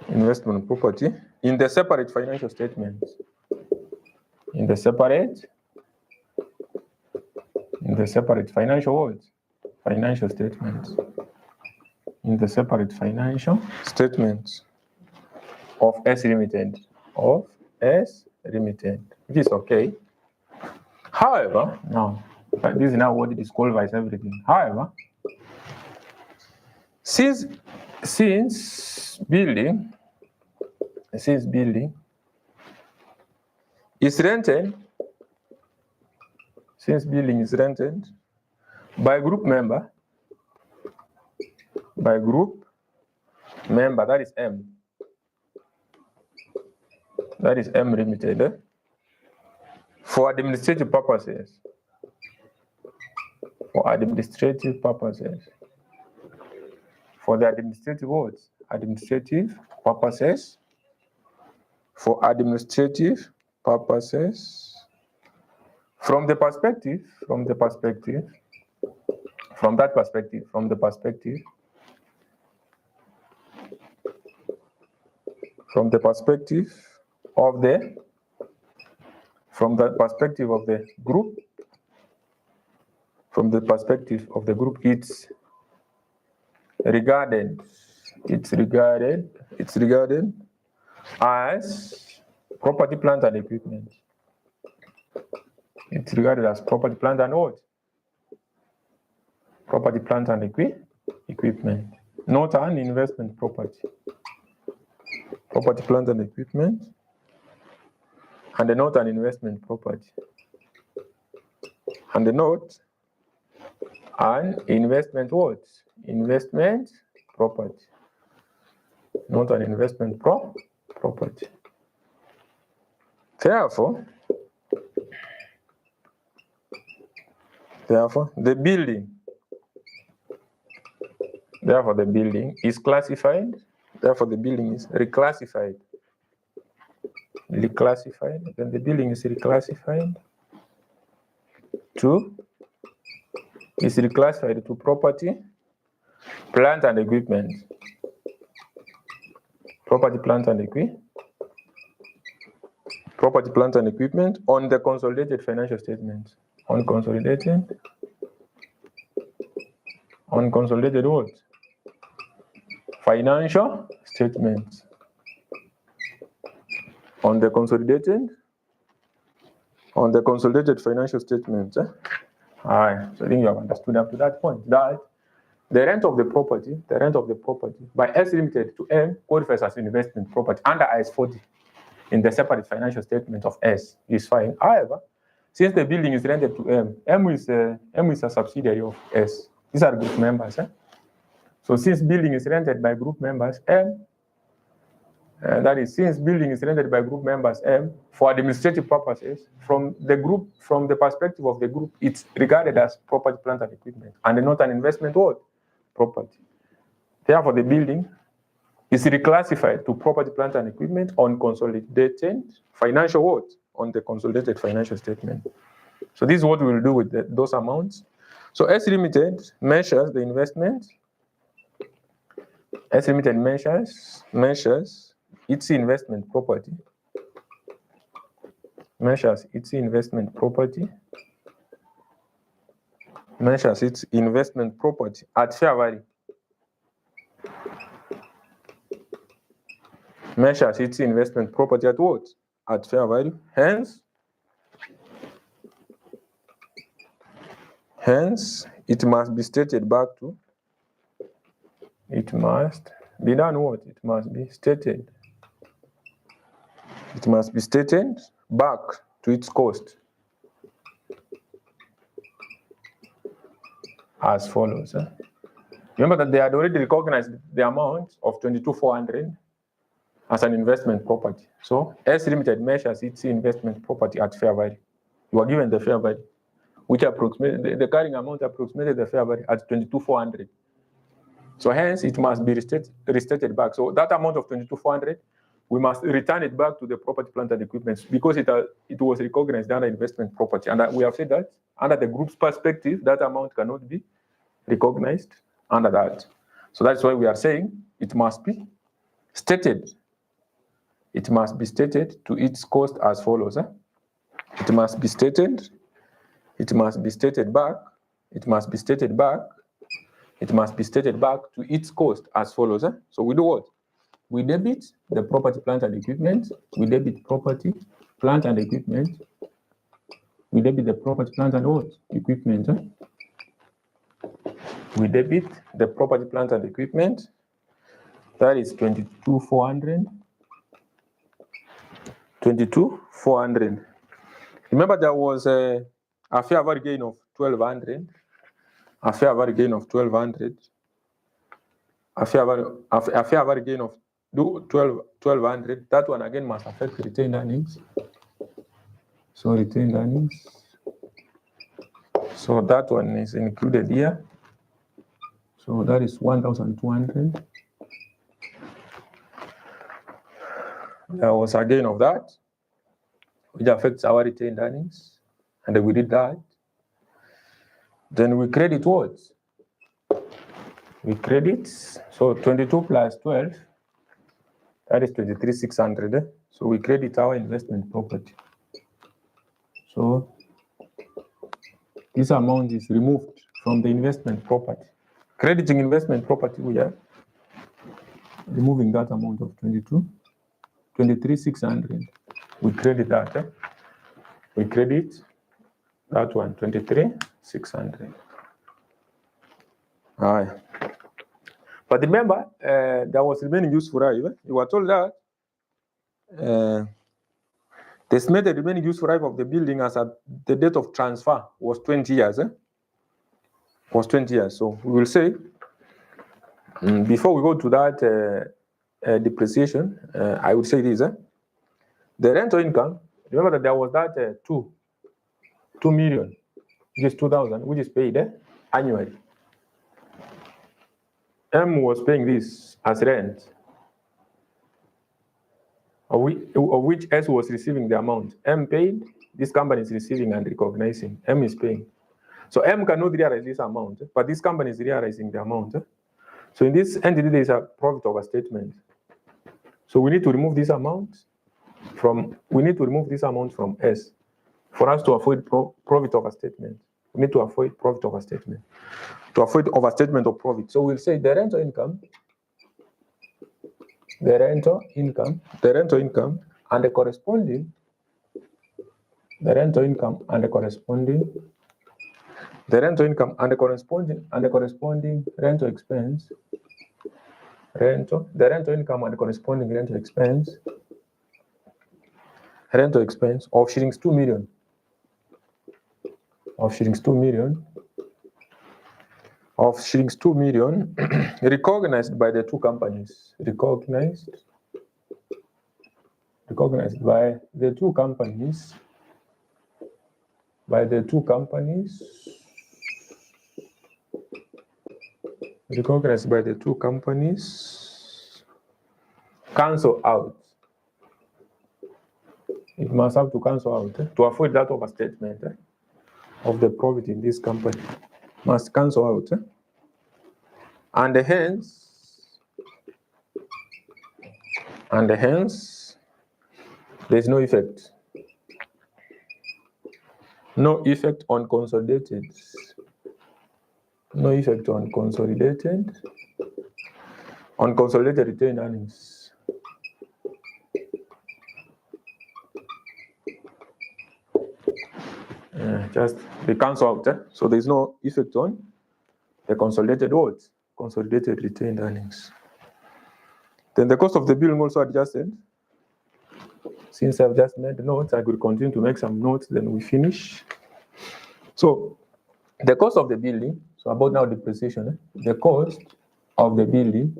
Investment property in the separate financial statements. In the separate in the separate financial words, financial statements. In the separate financial statements of S Limited, which is okay. However, now, this is now what disqualifies everything. However, since building is rented, by group member, that is M. That is M Limited. For administrative purposes. For the administrative words. Administrative purposes. For administrative purposes. From the perspective of the group, it's regarded as property, plant, and equipment. It's regarded as property, plant, and what? Property, plant, and equipment. Not an investment property. Property, plant, and equipment. And the not an investment property. And the note an investment what? Investment property. Not an investment property. Therefore, the building is classified. Therefore, the building is reclassified. Then the building is reclassified to property, plant, and equipment. Property, plant, and equipment on the consolidated financial statements. On consolidated what? Financial statements. On the consolidated financial statements. All right, so I think you have understood up to that point that the rent of the property by S Limited to M qualifies as investment property under IS 40 in the separate financial statement of S is fine. However, since the building is rented to M is a subsidiary of S. These are group members. So since building is rented by group members M, since building is rented by group members M for administrative purposes, from the perspective of the group, it's regarded as property, plant, and equipment, and not an investment what? Property. Therefore, the building is reclassified to property, plant, and equipment on consolidated financial what? On the consolidated financial statement. So this is what we will do with those amounts. So S Limited measures the investment. S Limited measures its investment property. Measures its investment property at fair value. Measures its investment property at what? At fair value. Hence, it must be stated back to. It must be done what? It must be stated. It must be stated back to its cost as follows. Remember that they had already recognized the amount of 22,400 as an investment property. So S Limited measures its investment property at fair value. You are given the fair value, which approximated the carrying amount approximated the fair value at 22,400. So hence it must be restated back. So that amount of 22,400, we must return it back to the property, plant, and equipment because it was recognized under investment property. And we have said that under the group's perspective, that amount cannot be recognized under that. So that's why we are saying it must be stated. It must be stated to its cost as follows. It must be stated it must be stated back. It must be stated back. It must be stated back to its cost as follows. So we do what? We debit the property, plant, and equipment. We debit property, plant, and equipment. We debit the property, plant, and what? Equipment. We debit the property, plant, and equipment. That is 22,400. 22,400. Remember, there was a fair value gain of 1,200. A fair value gain of 1,200. A fair value gain of 1,200. That one again must affect retained earnings. So retained earnings. So that one is included here. So that is 1,200. There was a gain of that, which affects our retained earnings, and we did that. Then we credit what? We credit, so 22 plus 12, that is 23,600. So we credit our investment property. So this amount is removed from the investment property. Crediting investment property, we are removing that amount of 23,600. We credit that. We credit that one, 23,600. All right. But remember, there was remaining useful life. You were told that the estimated remaining useful life of the building as at the date of transfer was 20 years. Was 20 years. So we will say, before we go to that depreciation, I would say this. The rental income, remember that there was that 2 million, which is 2,000, which is paid annually. M was paying this as rent, of which S was receiving the amount. M paid, this company is receiving and recognizing. M is paying. So M cannot realize this amount, but this company is realizing the amount. So in this entity, there is a profit overstatement. So we need to remove this amount from S for us to avoid profit overstatement. We need to avoid profit overstatement. To avoid overstatement of profit. So we'll say the rental income, and the corresponding, rental income and the corresponding rental expense, the rental income and the corresponding rental expense of shillings 2 million. Recognized by the two companies. Recognized by the two companies. Recognized by the two companies. Cancel out. It must have to cancel out to avoid that overstatement of the profit in this company. Must cancel out. And hence, there's no effect. No effect on consolidated. No effect on consolidated. On consolidated retained earnings. Just they cancel out. So there's no effect on the consolidated what? Consolidated retained earnings. Then the cost of the building also adjusted. Since I've just made notes, I could continue to make some notes, then we finish. So the cost of the building, so about now depreciation, the cost of the building,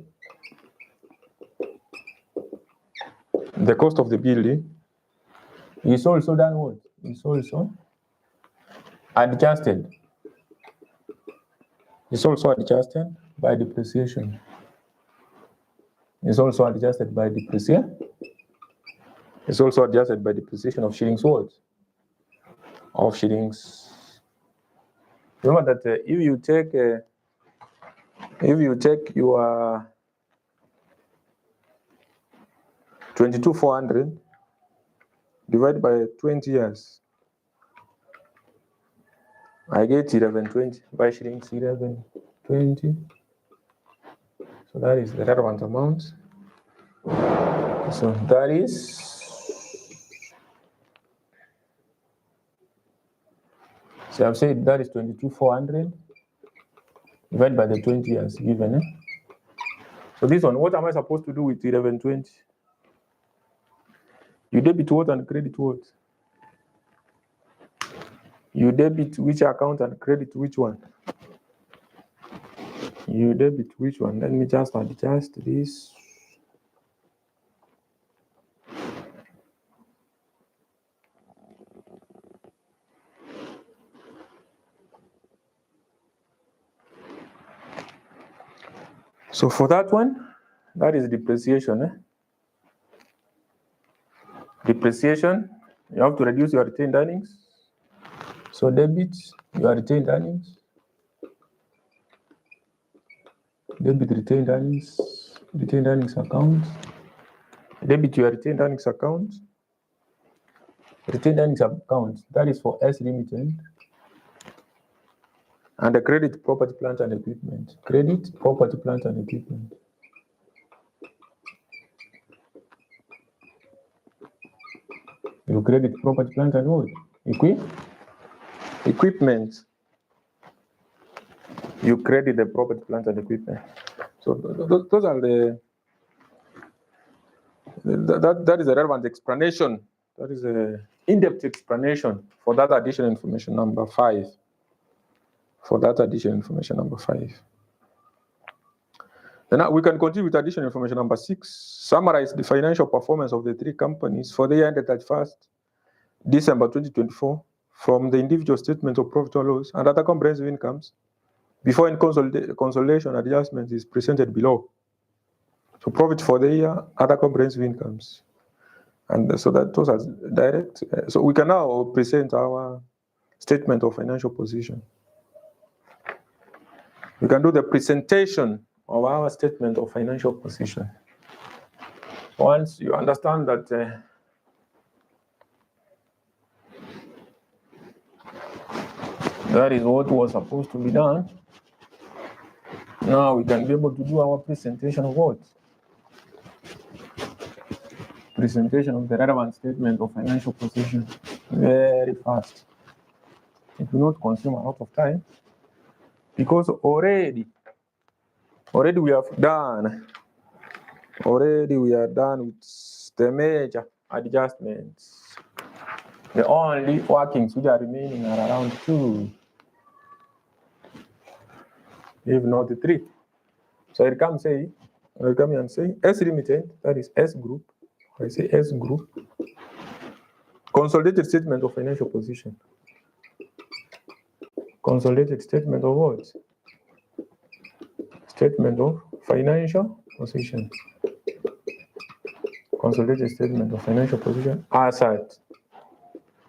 is also done what? Is also adjusted. It's also adjusted by depreciation. It's also adjusted by depreciation. It's also adjusted by depreciation of shillings what? Of shillings. Remember that if you take your 22,400 divided by 20 years, I get 1120 by shrinks 1120. So that is the relevant amount. So that is so I've said that is 22,400 divided by the 20 years given. So this one, what am I supposed to do with 1120? You debit what and credit what? You debit which account and credit which one? You debit which one? Let me just adjust this. So for that one, that is depreciation. Depreciation, you have to reduce your retained earnings. So debit your retained earnings. Debit retained earnings account. Debit your retained earnings account. Retained earnings account, that is for S Limited. And the credit property, plant and equipment. Credit property, plant and equipment. You credit property, plant and what? Equipment. You credit the property, plant and equipment. So those are that is a relevant explanation. That is a in-depth explanation for that additional information number 5. For that additional information number 5. Then we can continue with additional information number 6. Summarize the financial performance of the 3 companies for the year ended 31st December 2024 from the individual statement of profit or loss and other comprehensive incomes before in consolidation adjustment is presented below. So profit for the year, other comprehensive incomes. And so that those are direct. So we can now present our statement of financial position. We can do the presentation of our statement of financial position. Once you understand that that is what was supposed to be done, now we can be able to do our presentation of what? Presentation of the relevant statement of financial position very fast. It will not consume a lot of time because already we are done with the major adjustments. The only workings which are remaining are around 2, if not 3. So I come here and say S Limited, that is S Group. I say S Group. Consolidated statement of financial position. Consolidated statement of what? Statement of financial position. Consolidated statement of financial position asset.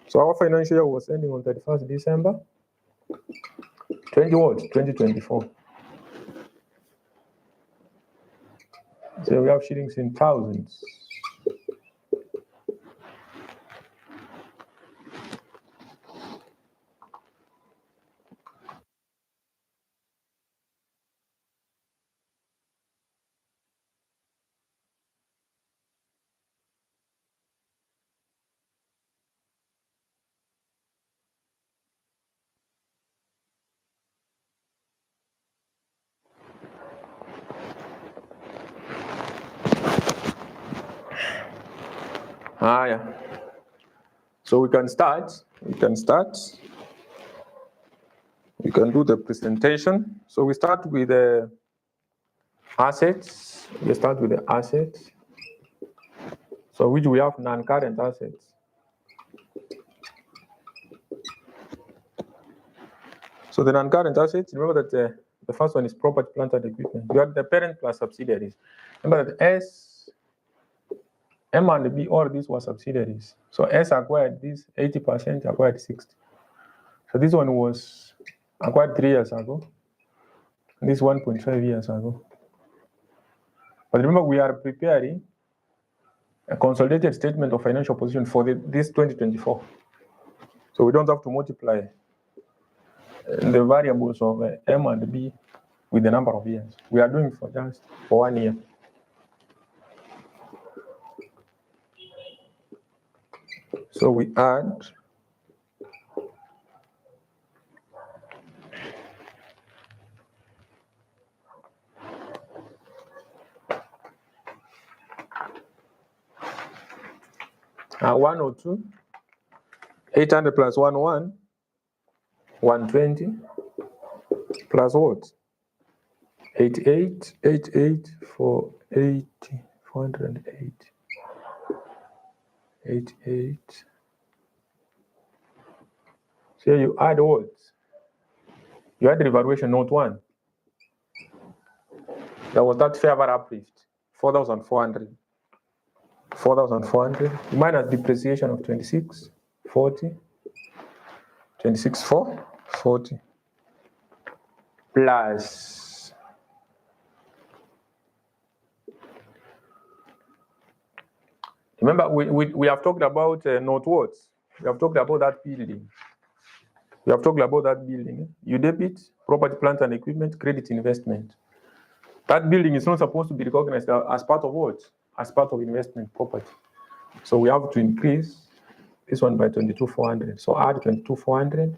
So our financial year was ending on 31st December 2024. So we have shillings in thousands. Yeah. So we can start. We can do the presentation. So we start with the assets. So which we have non-current assets. So the non-current assets, remember that the first one is property, plant and equipment. You have the parent plus subsidiaries. Remember that S, M and B, all these were subsidiaries. So S acquired this 80%, acquired 60%. So this one was acquired 3 years ago. And this 1.5 years ago. But remember, we are preparing a consolidated statement of financial position for this 2024. So we don't have to multiply the variables of M and B with the number of years. We are doing for just for 1 year. So we add uh, 102, 800 plus 120 plus what? 88, 480, 480, 88. So you add what? You add the revaluation note 1. That was that fair value uplift, 4,400. 4,400 minus depreciation of 2640, 26,440 plus remember we have talked about note what? We have talked about that building. We have talked about that building. You debit property, plant and equipment, credit investment. That building is not supposed to be recognized as part of what? As part of investment property. So we have to increase this one by 22,400. So add 22,400.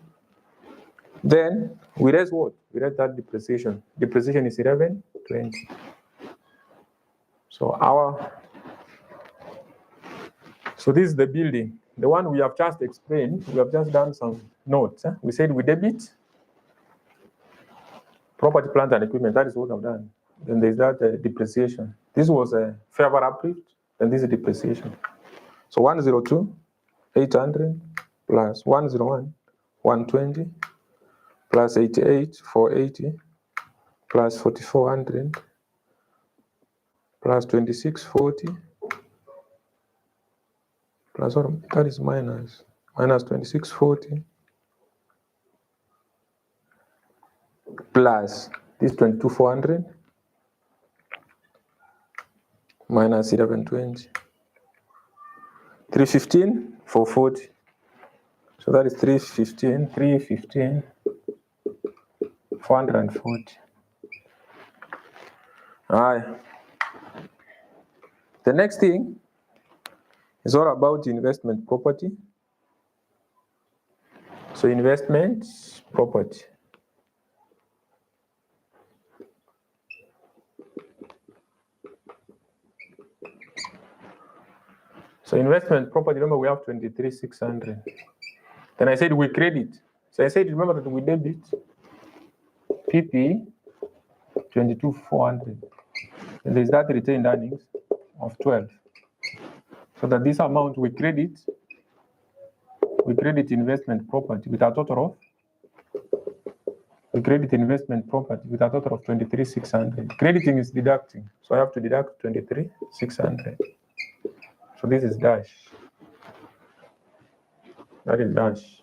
Then we raise what? We raise that depreciation. Depreciation is 1120. So this is the building. The one we have just explained, we have just done some notes. We said we debit property, plant and equipment. That is what I've done. Then there's that depreciation. This was a fair value uplift, and this is depreciation. So 102, 800 plus 101, 120 plus 88, 480 plus 4,400 plus 2640 plus what? That is minus 2640 plus this 22,400 minus 1120. 315, 440. So that is 315, 440. All right. The next thing is all about investment property. So investment property. So investment property, remember we have 23,600. Then I said we credit. So I said, remember that we debit PP 22,400. And there's that retained earnings of 12. So that this amount we credit investment property with a total of, we credit investment property with a total of 23,600. Crediting is deducting. So I have to deduct 23,600. So this is dash. That is dash.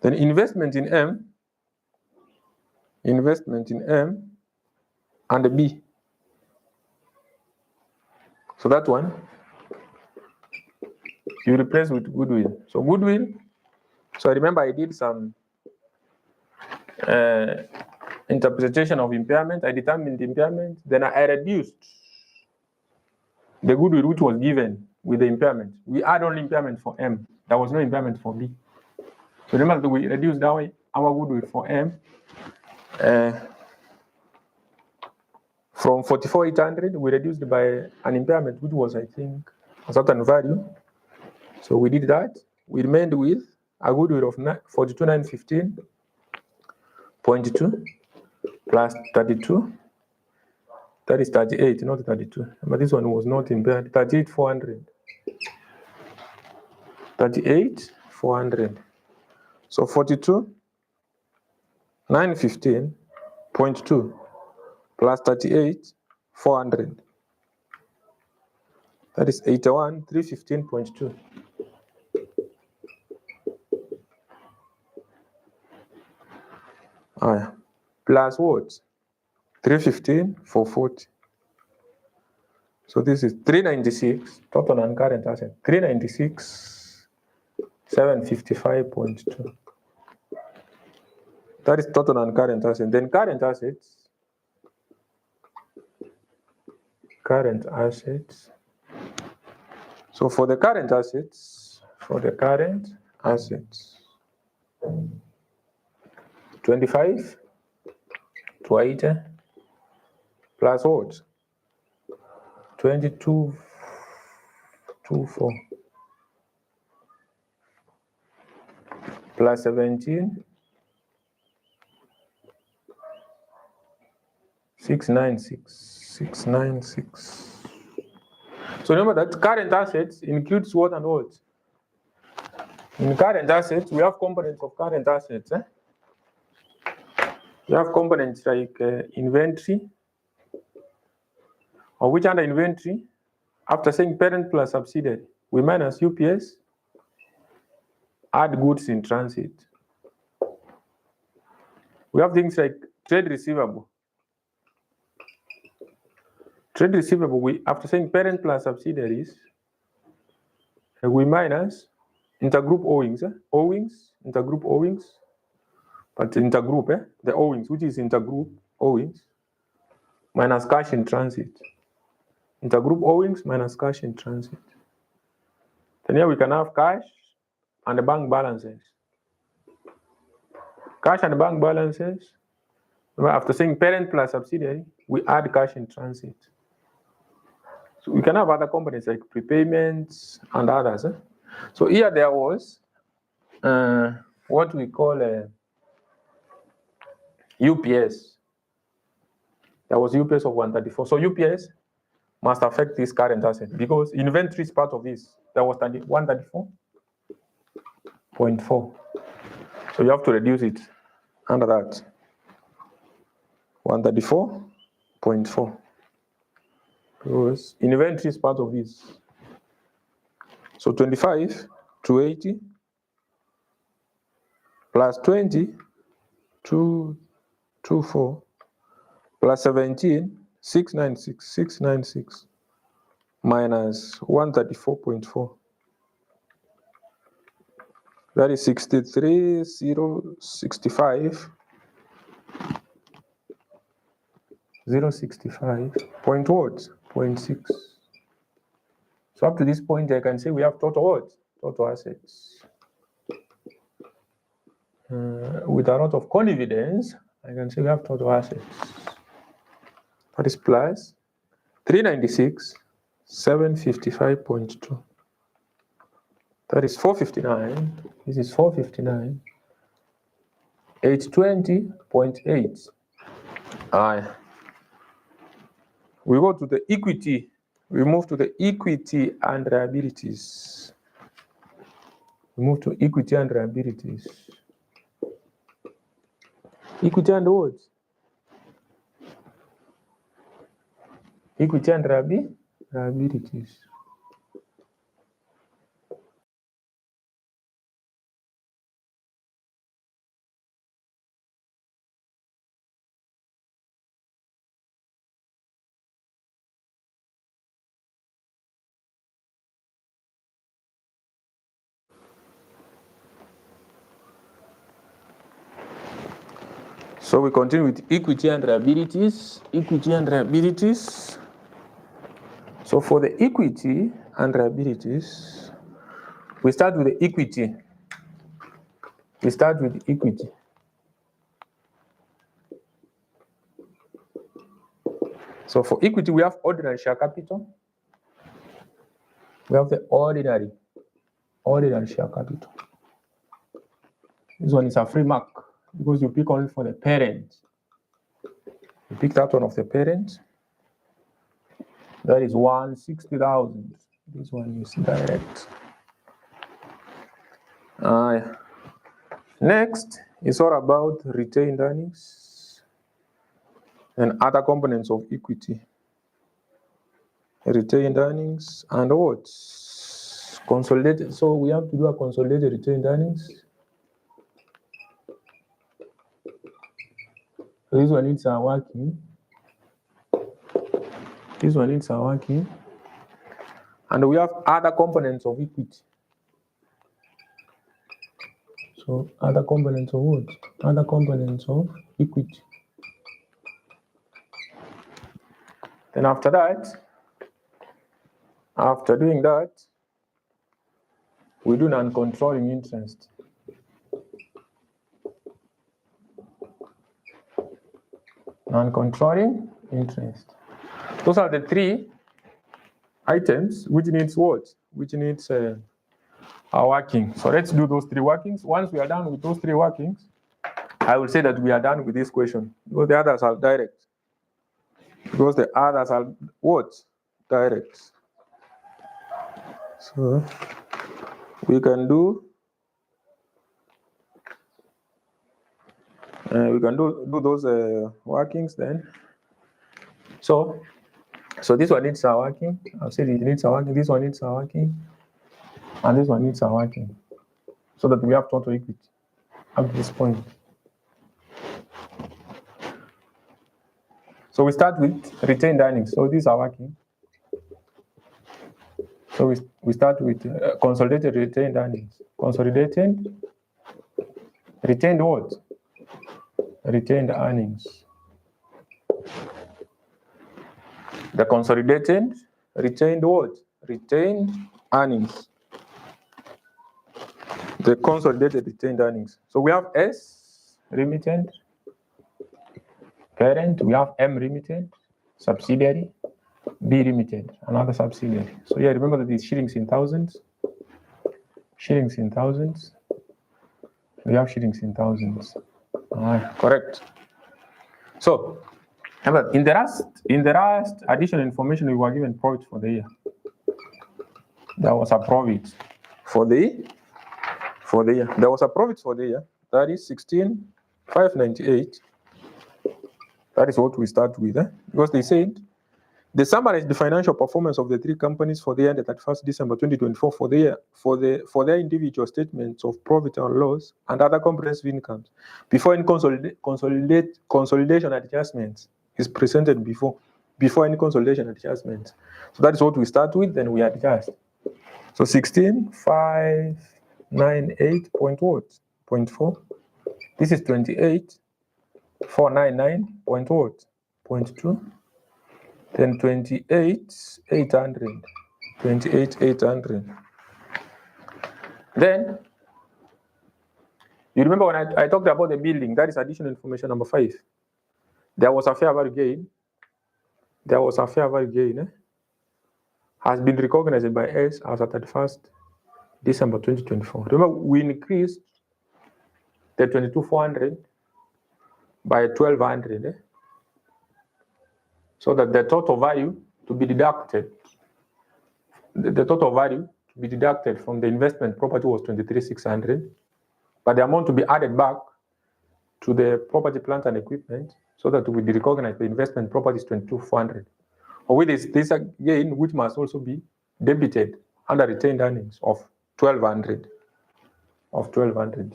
Then investment in M and B. So that one, you replace with goodwill. So goodwill, so I remember I did some interpretation of impairment. I determined the impairment. Then I reduced the goodwill which was given with the impairment. We add only impairment for M. There was no impairment for B. So remember that we reduced that way our goodwill for M from 44,800. We reduced by an impairment which was, I think, a certain value. So we did that. We remained with a goodwill of 42,915.2 plus 32. That is 38, not 32. But this one was not impaired. 38,400. 38,400. So 42,915.2 plus 38,400. That is 81,315.2. Plus what? 315,440. So this is 396 total non-current asset. 396 755.2. That is total non-current assets. Then current assets. Current assets. So for the current assets, 25 to 80 plus what? 22.24 plus 17 696. So remember that current assets includes what and what? In current assets, we have components of current assets. We have components like inventory, or which under inventory, after saying parent plus subsidiary, we minus UPS, add goods in transit. We have things like trade receivable. Trade receivable, we after saying parent plus subsidiaries, we minus intergroup owings, intergroup owings, but intergroup, the owings, which is intergroup owings, minus cash in transit. Intergroup owings minus cash in transit. Then here we can have cash and the bank balances. Cash and bank balances, after saying parent plus subsidiary, we add cash in transit. So we can have other components like prepayments and others. So here there was what we call UPS. There was UPS of 134. So UPS must affect this current asset because inventory is part of this. There was 134.4. So you have to reduce it under that. 134.4. Because inventory is part of this. So 25 to 80 plus 20 to 24 plus 17 696 minus 134.4. That is 63,065. 065 point what? 0.6. So up to this point, I can say we have total what? Total assets. With a lot of confidence, I can say we have total assets. That is plus 396, 755.2. That is 459. This is 459. 820.8. We go to the equity. We move to the equity and liabilities. We move to equity and liabilities. Equity and what? Equity and liabilities. So we continue with equity and liabilities. Equity and liabilities. So for the equity and liabilities, we start with the equity. We start with equity. So for equity, we have ordinary share capital. We have the ordinary share capital. This one is a free mark because you pick only for the parent. You pick that one of the parent. That is 160,000. This one is direct. Next is all about retained earnings and other components of equity. Retained earnings and what? Consolidated. So we have to do a consolidated retained earnings. This one needs our working. This one needs our working. And we have other components of equity. of what? Other components of equity. Then after doing that, we do non-controlling interest. Non-controlling interest. Those are the three items which needs what? Which needs a working. So let's do those three workings. Once we are done with those three workings, I will say that we are done with this question. Because the others are direct. Because the others are what? Direct. So we can do those workings then. So this one needs a working. I've said it needs a working. This one needs a working, and this one needs a working, so that we have total equity up to this point. So we start with retained earnings. So these are working. So we start with consolidated retained earnings. Consolidated retained what? Retained earnings. The consolidated retained what? Retained earnings. The consolidated retained earnings. So we have S remitted, parent, we have M remitted, subsidiary, B remitted, another subsidiary. So yeah, remember that these shillings in thousands. Shillings in thousands. We have shillings in thousands. Correct. So remember, in the last additional information, we were given profit for the year. There was a profit for the year. There was a profit for the year. That is 16,598. That is what we start with, because they said they summarized the financial performance of the three companies for the year ended at 1st December 2024 for the year for their individual statements of profit and loss and other comprehensive incomes before any consolidation adjustments is presented before any consolidation adjustments. So that is what we start with, then we adjust. So 16,598 point what? 0.4. This is 28,499 point what? 0.2. Then 28,800. 28,800. Then you remember when I talked about the building, that is additional information number 5. There was a fair value gain. There was a fair value gain. Has been recognized by S as at 31st December 2024. Remember, we increased the 22,400 by 1,200, so that the total value to be deducted, the total value to be deducted from the investment property was 23,600, but the amount to be added back to the property, plant, and equipment, so that we recognize the investment property is 22,400. Or with this again, which must also be debited under retained earnings of 1,200.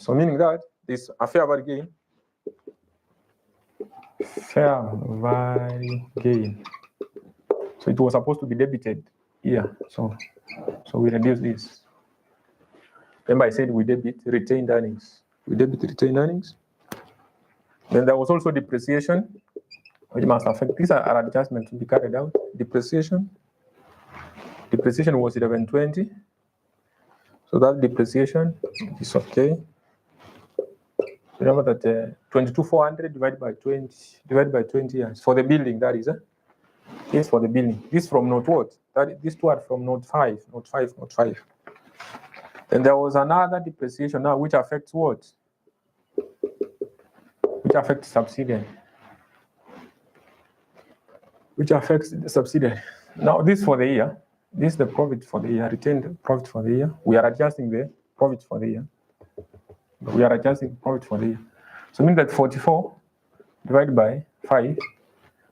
So meaning that this a fair value gain. Fair value gain. So it was supposed to be debited here. So we reduce this. Remember I said we debit retained earnings. We debit retained earnings. Then there was also depreciation, which must affect. These are adjustments to be carried out. Depreciation was 1120. So that depreciation is okay. Remember that 22,400 divided by 20 years for the building. That is this for the building. This from note what? These two are from note 5. Then there was another depreciation now which affects what? Which affects subsidiary. Which affects the subsidiary. Now this for the year. This is the profit for the year, retained profit for the year. We are adjusting the profit for the year. We are adjusting profit for the year. So mean that 44 divided by 5,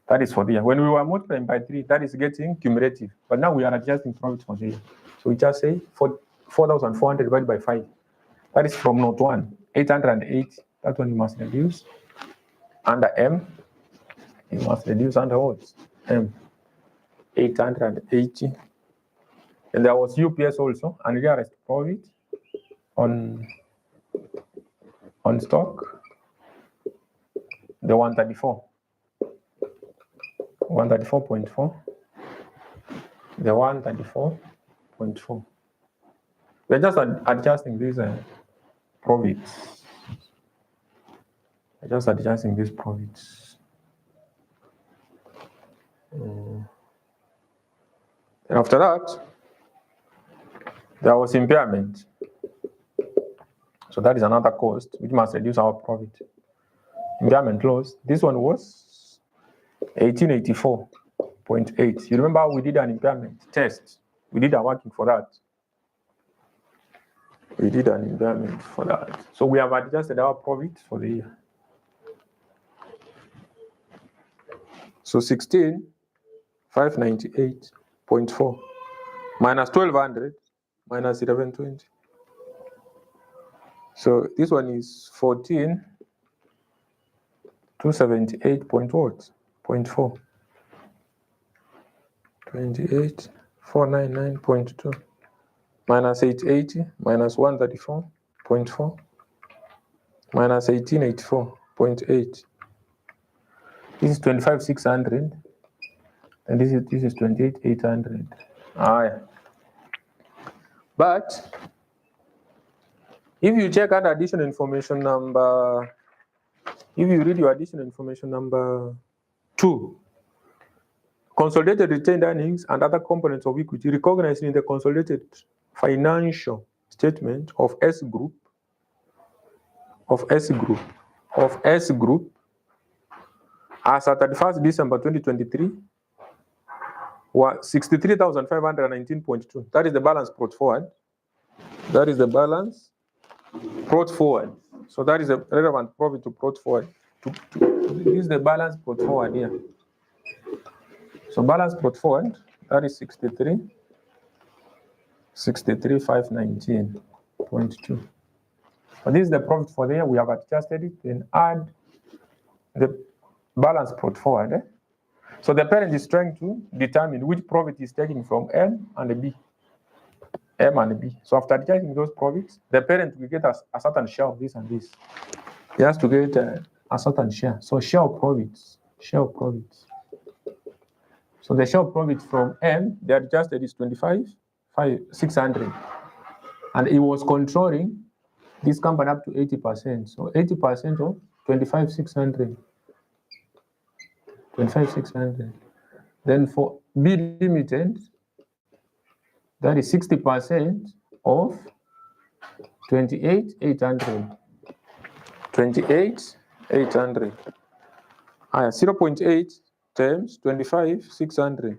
that is for the year. When we were multiplying by 3, that is getting cumulative. But now we are adjusting profit for the year. So we just say 4,400 divided by 5. That is from note 1, 808. That one you must reduce. Under M, you must reduce under what? M, 880. And there was UPS also, unrealized profit on on stock, the 134. 134.4. The 134.4. We're just adjusting these profits. We're just adjusting these profits. And after that, there was impairment. So that is another cost which must reduce our profit. Impairment loss. This one was 1884.8. You remember we did an impairment test. We did a working for that. We did an impairment for that. So we have adjusted our profit for the year. So 16,598.4 minus 1,200 minus 1120. So this one is 14,278.4. 28,499.2 minus 880 minus 134.4 minus 1884.8. This is 25,600 and this is 28,800. Yeah. But if you check out additional information number, if you read your additional information number 2, consolidated retained earnings and other components of equity recognized in the consolidated financial statement of S Group, as at 31st December 2023 were 63,519.2. That is the balance brought forward. That is the balance brought forward. So that is a relevant profit to brought forward. This is the balance brought forward here. So balance brought forward, that is 63,519.2. But this is the profit for the year. We have adjusted it and add the balance brought forward. So the parent is trying to determine which profit is taking from M and B. M and B. So after adjusting those profits, the parent will get a certain share of this and this. He has to get a certain share. So share of profits. So the share of profits from M, the adjusted is 25,600. And he was controlling this company up to 80%. So 80% of 25,600. 25,600. Then for B Limited, that is 60% of 28,800. 28,800. 0.8 times 25,600.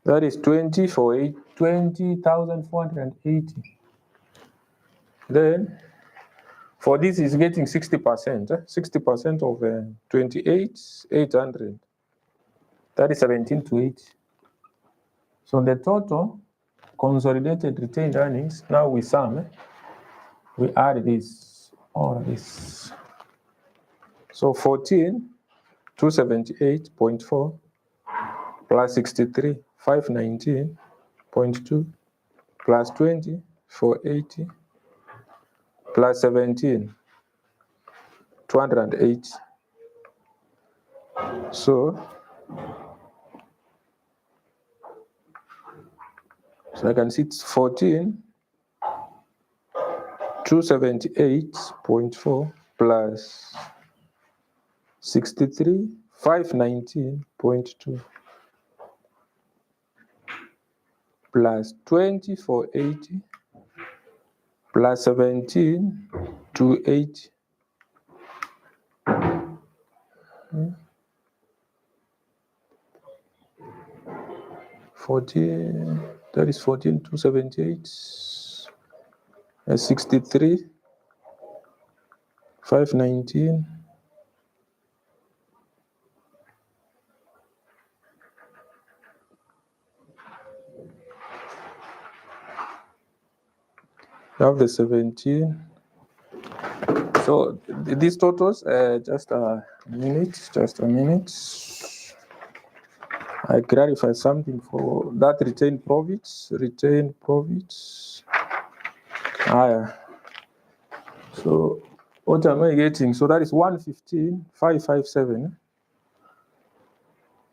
That is 20,480. Then for this is getting 60%. 60% of 28,800. That is 17,280. So the total consolidated retained earnings, now we sum, we add this, all this. So 14,278.4 plus 63,519.2 plus 20,480 plus 17,208. So I can see it's 14,278.4 plus 63,519.2 plus 20,480 plus 17,280. 14, that is 14,278, 63,519. You have the 17. So these totals, just a minute. I clarify something for that retained profits. So what am I getting? So that is 115,557.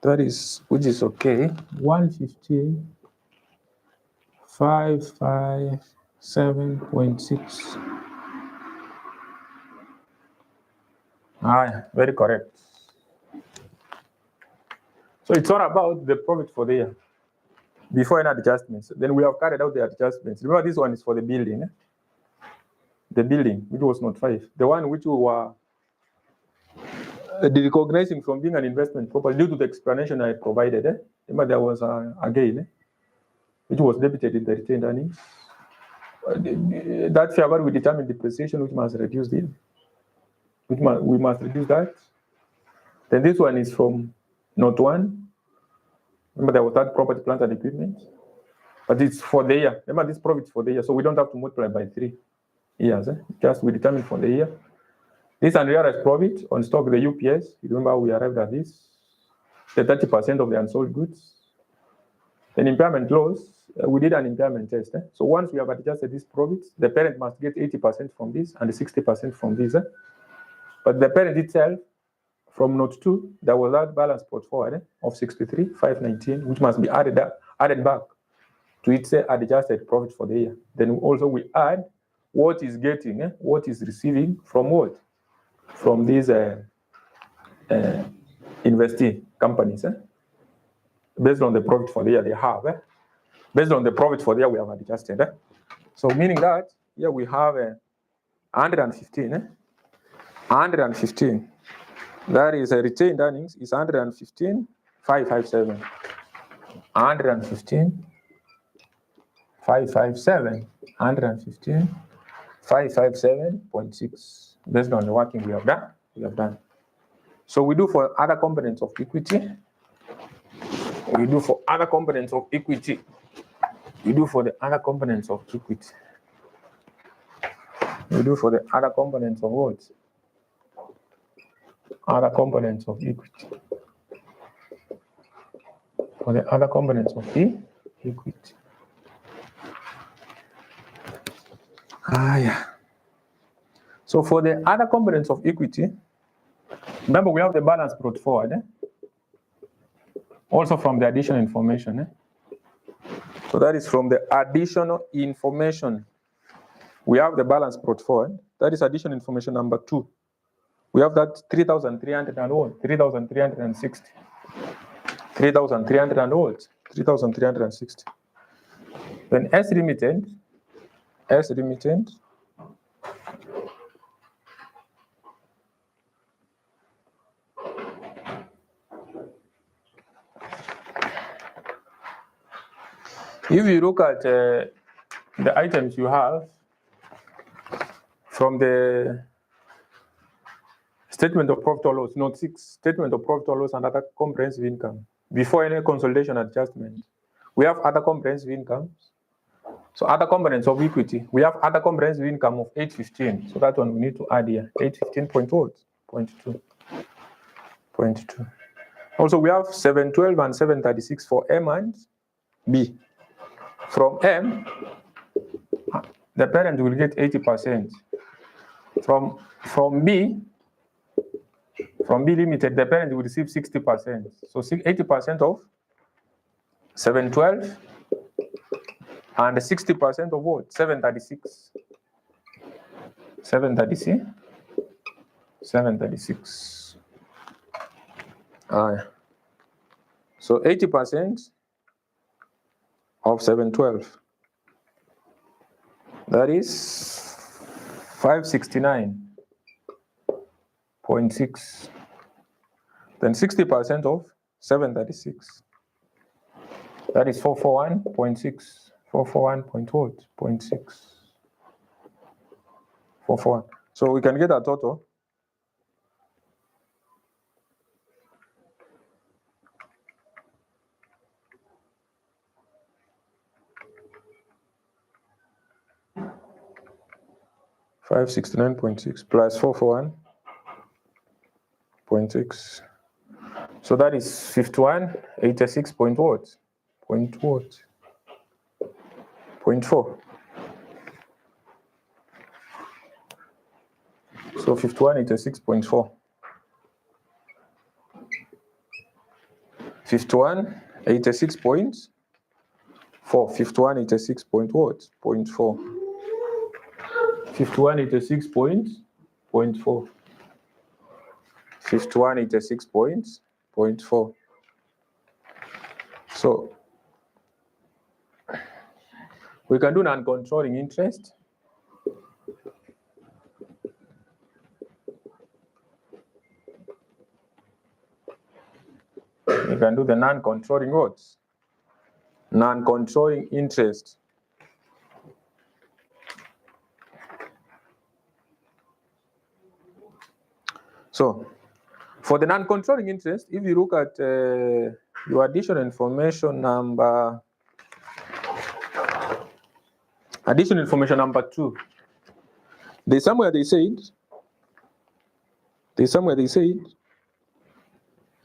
That is, which is okay. 115,557.6. Very correct. So it's all about the profit for the year before any adjustments. Then we have carried out the adjustments. Remember, this one is for the building. The building, which was not 5. The one which we were recognizing from being an investment property due to the explanation I provided. Remember, there was a gain, which was debited in the retained earnings. That fair value will determine depreciation, which must reduce this. We must reduce that. Then this one is from note 1. Remember, there was that property, plant, and equipment. But it's for the year. Remember, this profit for the year. So we don't have to multiply by 3 years. Just we determine for the year. This unrealized profit on stock, the UPS. You remember we arrived at this. The 30% of the unsold goods. Then impairment loss. We did an impairment test. So once we have adjusted these profits, the parent must get 80% from this and 60% from this. But the parent itself, from note 2, there was that balance brought forward of 63,519, which must be added back to its adjusted profit for the year. Then also we add what is getting, what is receiving from what? From these investee companies. Based on the profit for the year they have. Based on the profit for the year we have adjusted. So meaning that here we have 115. 115. That is retained earnings is 115,557. 115,557. 115,557.6. Based on the working we have done. So we do for other components of equity. We do for other components of equity. We do for the other components of equity. We do for the other components of what? Other components of equity. For the other components of the equity. Yeah. So for the other components of equity, remember we have the balance brought forward. Also from the additional information. So that is from the additional information. We have the balance brought forward. That is additional information number 2. We have that 3,300 and what? 3,360. 3,300 and what? 3,360. Then S remitted. If you look at the items you have from the statement of profit or loss, note 6, statement of profit or loss and other comprehensive income, before any consolidation adjustment, we have other comprehensive incomes. So other components of equity, we have other comprehensive income of 815. So that one we need to add here, 815.2. Also, we have 712 and 736 for M and B. From M, the parent will get 80%. From B limited, the parent will receive 60%. So 80% of 712 and 60% of what? 736. 736. So 80% of 712. That is 569.6. Then 60% of 736. That is 441.6. 441.6. 441. So we can get a total. $569.6 plus 441.6. So that is 5186 point what? Point 4. So 5186.4. 5186.4. 5186.4. 5186.4. 5186.4. So we can do non-controlling interest. We can do the non-controlling what? Non-controlling interest. So for the non-controlling interest, if you look at your additional information number, two, there's somewhere they said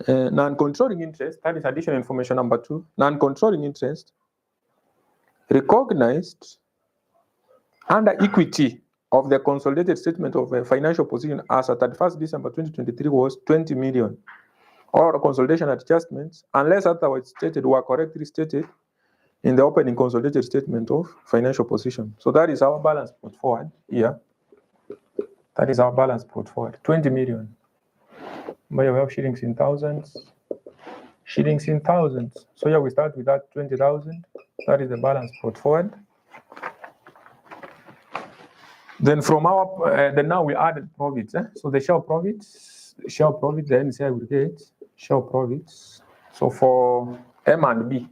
non-controlling interest, that is additional information number 2, non-controlling interest recognized under equity of the consolidated statement of a financial position as at 31st December 2023 was 20 million. All consolidation adjustments, unless otherwise stated, were correctly stated in the opening consolidated statement of financial position. So that is our balance put forward here. That is our balance put forward, 20 million. By way of shillings in thousands. Shillings in thousands. So here we start with that 20,000. That is the balance put forward. Then from our, then now we added profits. So the share profits, the NCI will get share profits. So for M and B.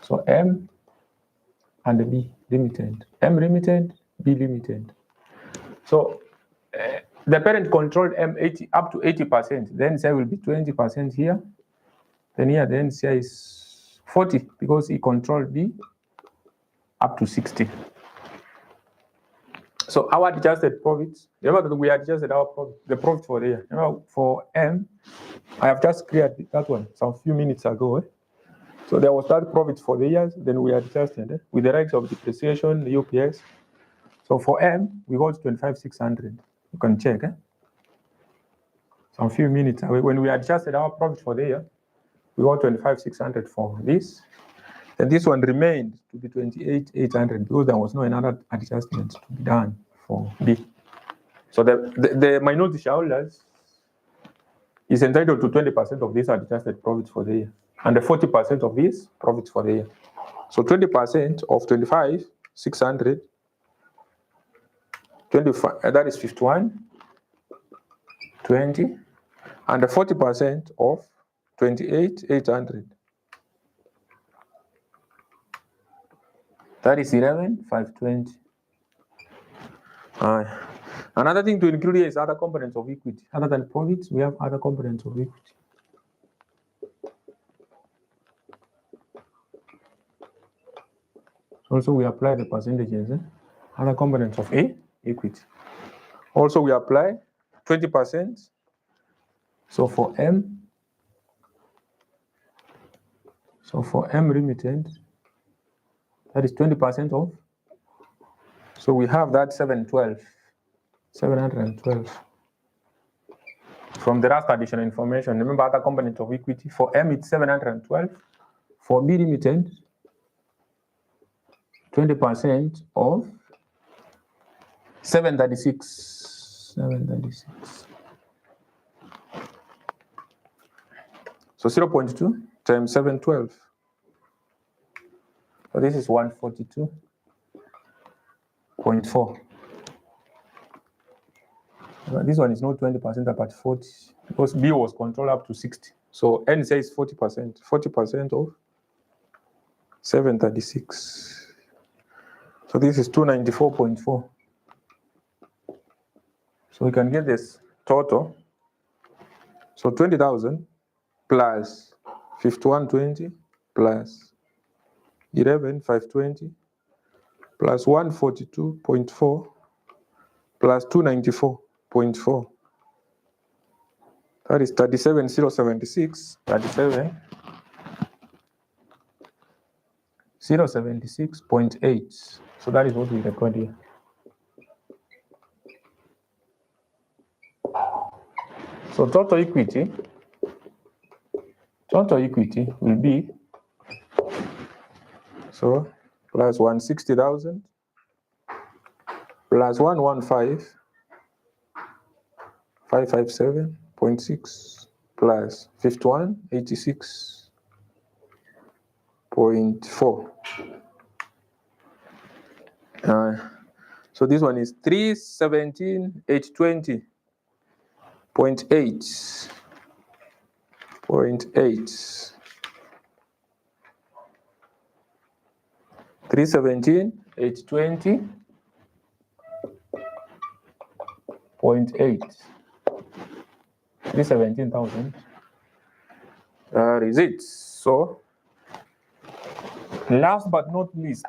So M and B limited. M limited, B limited. So the parent controlled M up to 80%. The NCI will be 20% here. Then here the NCI is 40 because he controlled B up to 60. So our adjusted profits, remember that we adjusted our profit, the profit for the year. Remember for M, I have just cleared that one some few minutes ago. So there was that profit for the years, then we adjusted with the rates of depreciation, the UPS. So for M, we got 25,600. You can check. Some few minutes away. When we adjusted our profit for the year, we got 25,600 for this. And this one remained to be 28,800 because there was no another adjustment to be done for B. So the minority shareholders is entitled to 20% of this adjusted profit for the year, and the 40% of this profit for the year. So 20% of 25,600, 25, that is 51, 20, and the 40% of 28,800. That is 11,520. Another thing to include here is other components of equity. Other than profits, we have other components of equity. Also, we apply the percentages. Other components of A, equity. Also, we apply 20%. So for M, limited, that is 20% of. So we have that 712. From the last additional information, remember other components of equity. For M, it's 712. For B limited, 20% of 736. 736. So 0.2 times 712. So this is 142.4. This one is not 20%, but 40, because B was controlled up to 60. So N says 40%. 40% of 736. So this is 294.4. So we can get this total. So 20,000 plus 5120 plus 11,520 plus 142.4 plus 294.4. That is 37,076. 37,076.8. So that is what we record here. So total equity will be so plus 160,000 plus 115,557.6 plus 5186.4. So this one is 317,820.8. 317,820.8. 317,000. That is it. So last but not least,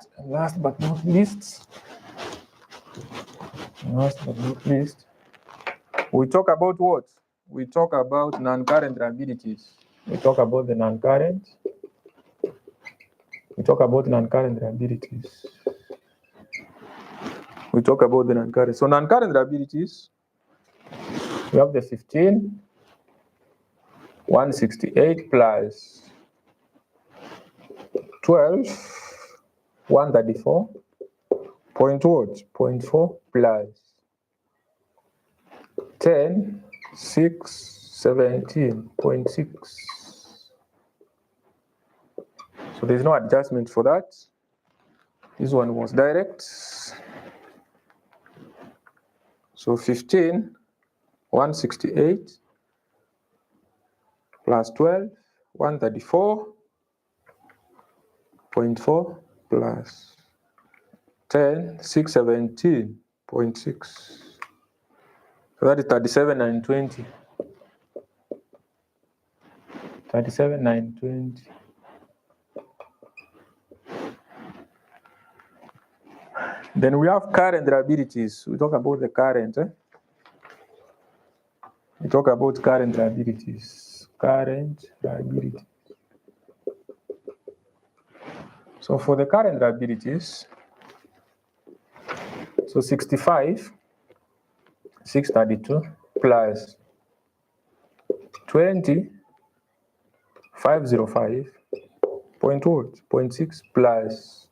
we talk about what? We talk about non-current liabilities. We talk about the non-current. We talk about non-current liabilities. We talk about the non-current. So non-current liabilities, we have the 15,168 plus 12,134.4 plus 10,617.6. So there's no adjustment for that. This one was direct. So 15,168 plus 12,134.4 plus 10,617.6. So that is 37,920. 37,920. Then we have current liabilities. We talk about the current. We talk about current liabilities. Current liabilities. So for the current liabilities, so 65,632 plus 20,505.6 plus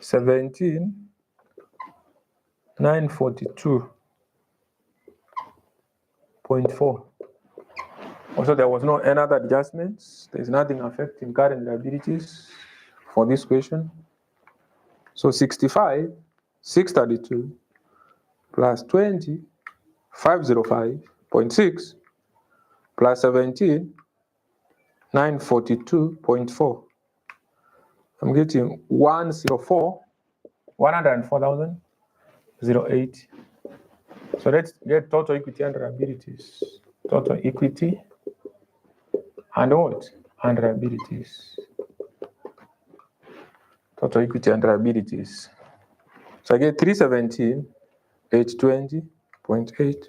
17,942.4. Also, there was no any other adjustments. There's nothing affecting current liabilities for this question. So 65,632 plus 20,505.6 plus 17,942.4. I'm getting 104,008. So let's get total equity and liabilities. Total equity and what? And liabilities. Total equity and liabilities. So I get 317,820.8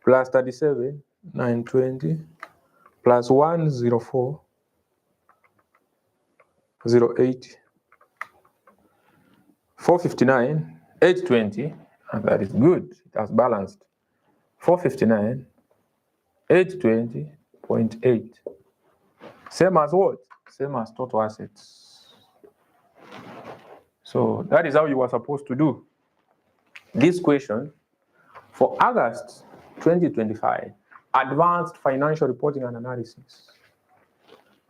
plus 37,920 plus 104,008. 459,820, and that is good. It has balanced. 459,820.8. Same as what? Same as total assets. So that is how you were supposed to do this question for August 2025, Advanced Financial Reporting and Analysis.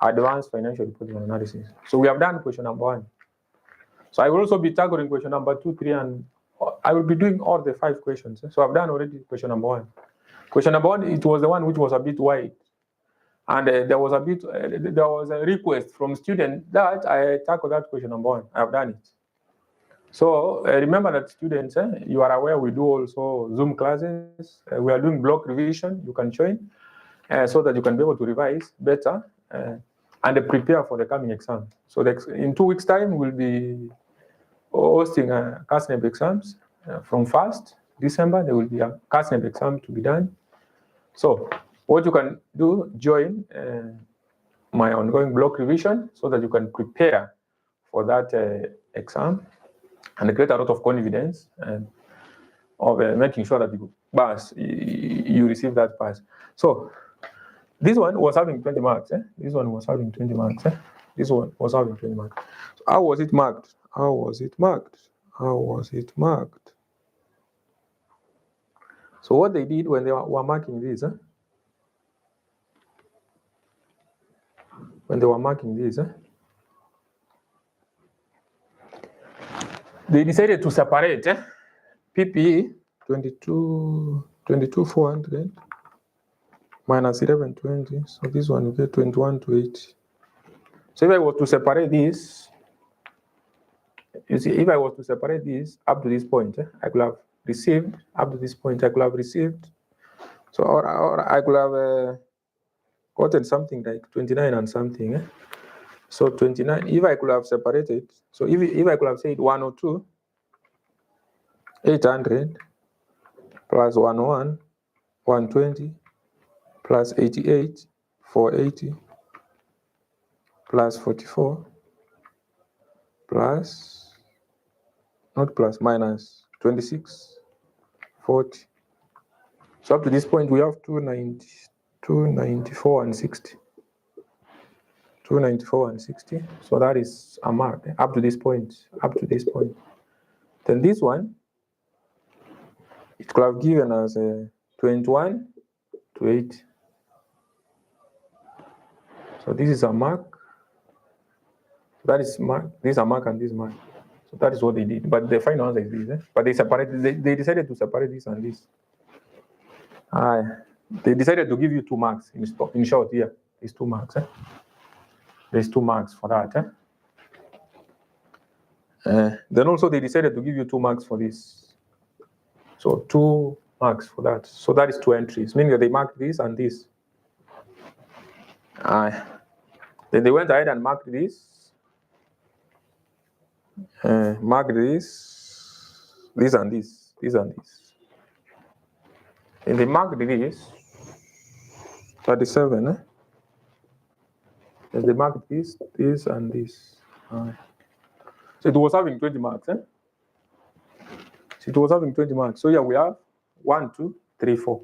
Advanced Financial Reporting and Analysis. So we have done question number 1. So I will also be tackling question number 2, 3, and I will be doing all the 5 questions. So I've done already question number 1. Question number 1, it was the one which was a bit wide. And there was a request from students that I tackle that question number 1. I have done it. So remember that students, you are aware we do also Zoom classes. We are doing block revision. You can join so that you can be able to revise better and prepare for the coming exam. So in 2 weeks' time, we'll be hosting KASNEB exams. From 1st December, there will be a KASNEB exam to be done. So what you can do, join my ongoing block revision so that you can prepare for that exam and create a lot of confidence and of making sure that you pass. you receive that pass. So this one was having 20 marks. This one was having 20 marks. This one was having 20 marks. So how was it marked? How was it marked? How was it marked? So what they did when they were marking this, when they were marking this, they decided to separate PPE 22,400 minus 1120. So this one will get 21 to 80. So if I was to separate this, you see, if I was to separate this up to this point, I could have received up to this point. I could have received. So or I could have gotten something like 29 and something. So 29. If I could have separated, so if I could have said 102, 800 plus 101, 120 plus 88, 480 plus 44 plus, not plus, minus 26, 40. So up to this point, we have 290, 294 and 60. 294 and 60. So that is a mark up to this point, up to this point. Then this one, it could have given us 21 to 8. So this is a mark. That is mark. This is a mark and this mark. So that is what they did. But the final answer is this. But they separated. They decided to separate this and this. They decided to give you 2 marks. In short, here is 2 marks. There's 2 marks for that. Then also they decided to give you 2 marks for this. So 2 marks for that. So that is 2 entries, meaning that they marked this and this. Then they went ahead and marked this. Marked this and this, this and this. And they marked this 37. And they marked this, this, and this. So it was having 20 marks. So it was having 20 marks. So here we have 1, 2, 3, 4,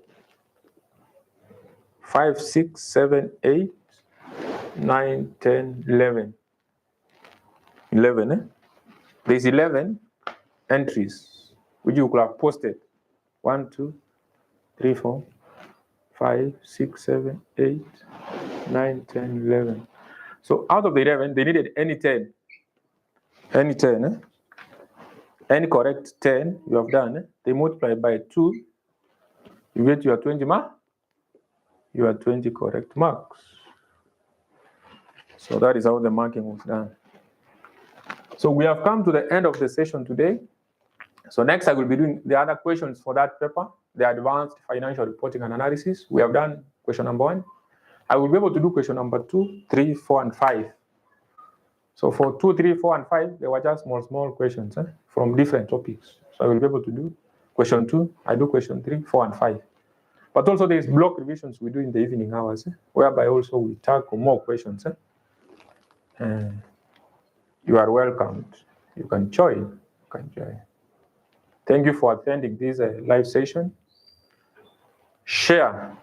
5, 6, 7, 8, 9, 10, 11. 11. There's 11 entries which you could have posted. 1, 2, 3, 4, 5, 6, 7, 8, 9, 10, 11. So out of the 11, they needed any 10. Any 10. Any correct 10 you have done. They multiply by 2. You get your 20 marks. Your 20 correct marks. So that is how the marking was done. So we have come to the end of the session today. So next I will be doing the other questions for that paper, the advanced financial reporting and analysis. We have done question number 1. I will be able to do question number 2, 3, 4, and 5. So for 2, 3, 4, and 5, they were just small questions from different topics. So I will be able to do question 2, I do question 3, 4, and 5. But also there's block revisions we do in the evening hours, whereby also we tackle more questions. You are welcomed. You can join. Thank you for attending this live session. Share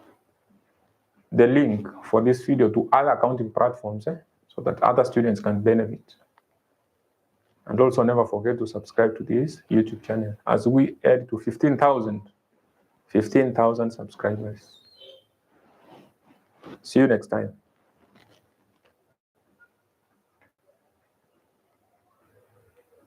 the link for this video to other accounting platforms so that other students can benefit. And also never forget to subscribe to this YouTube channel as we add to 15,000 subscribers. See you next time.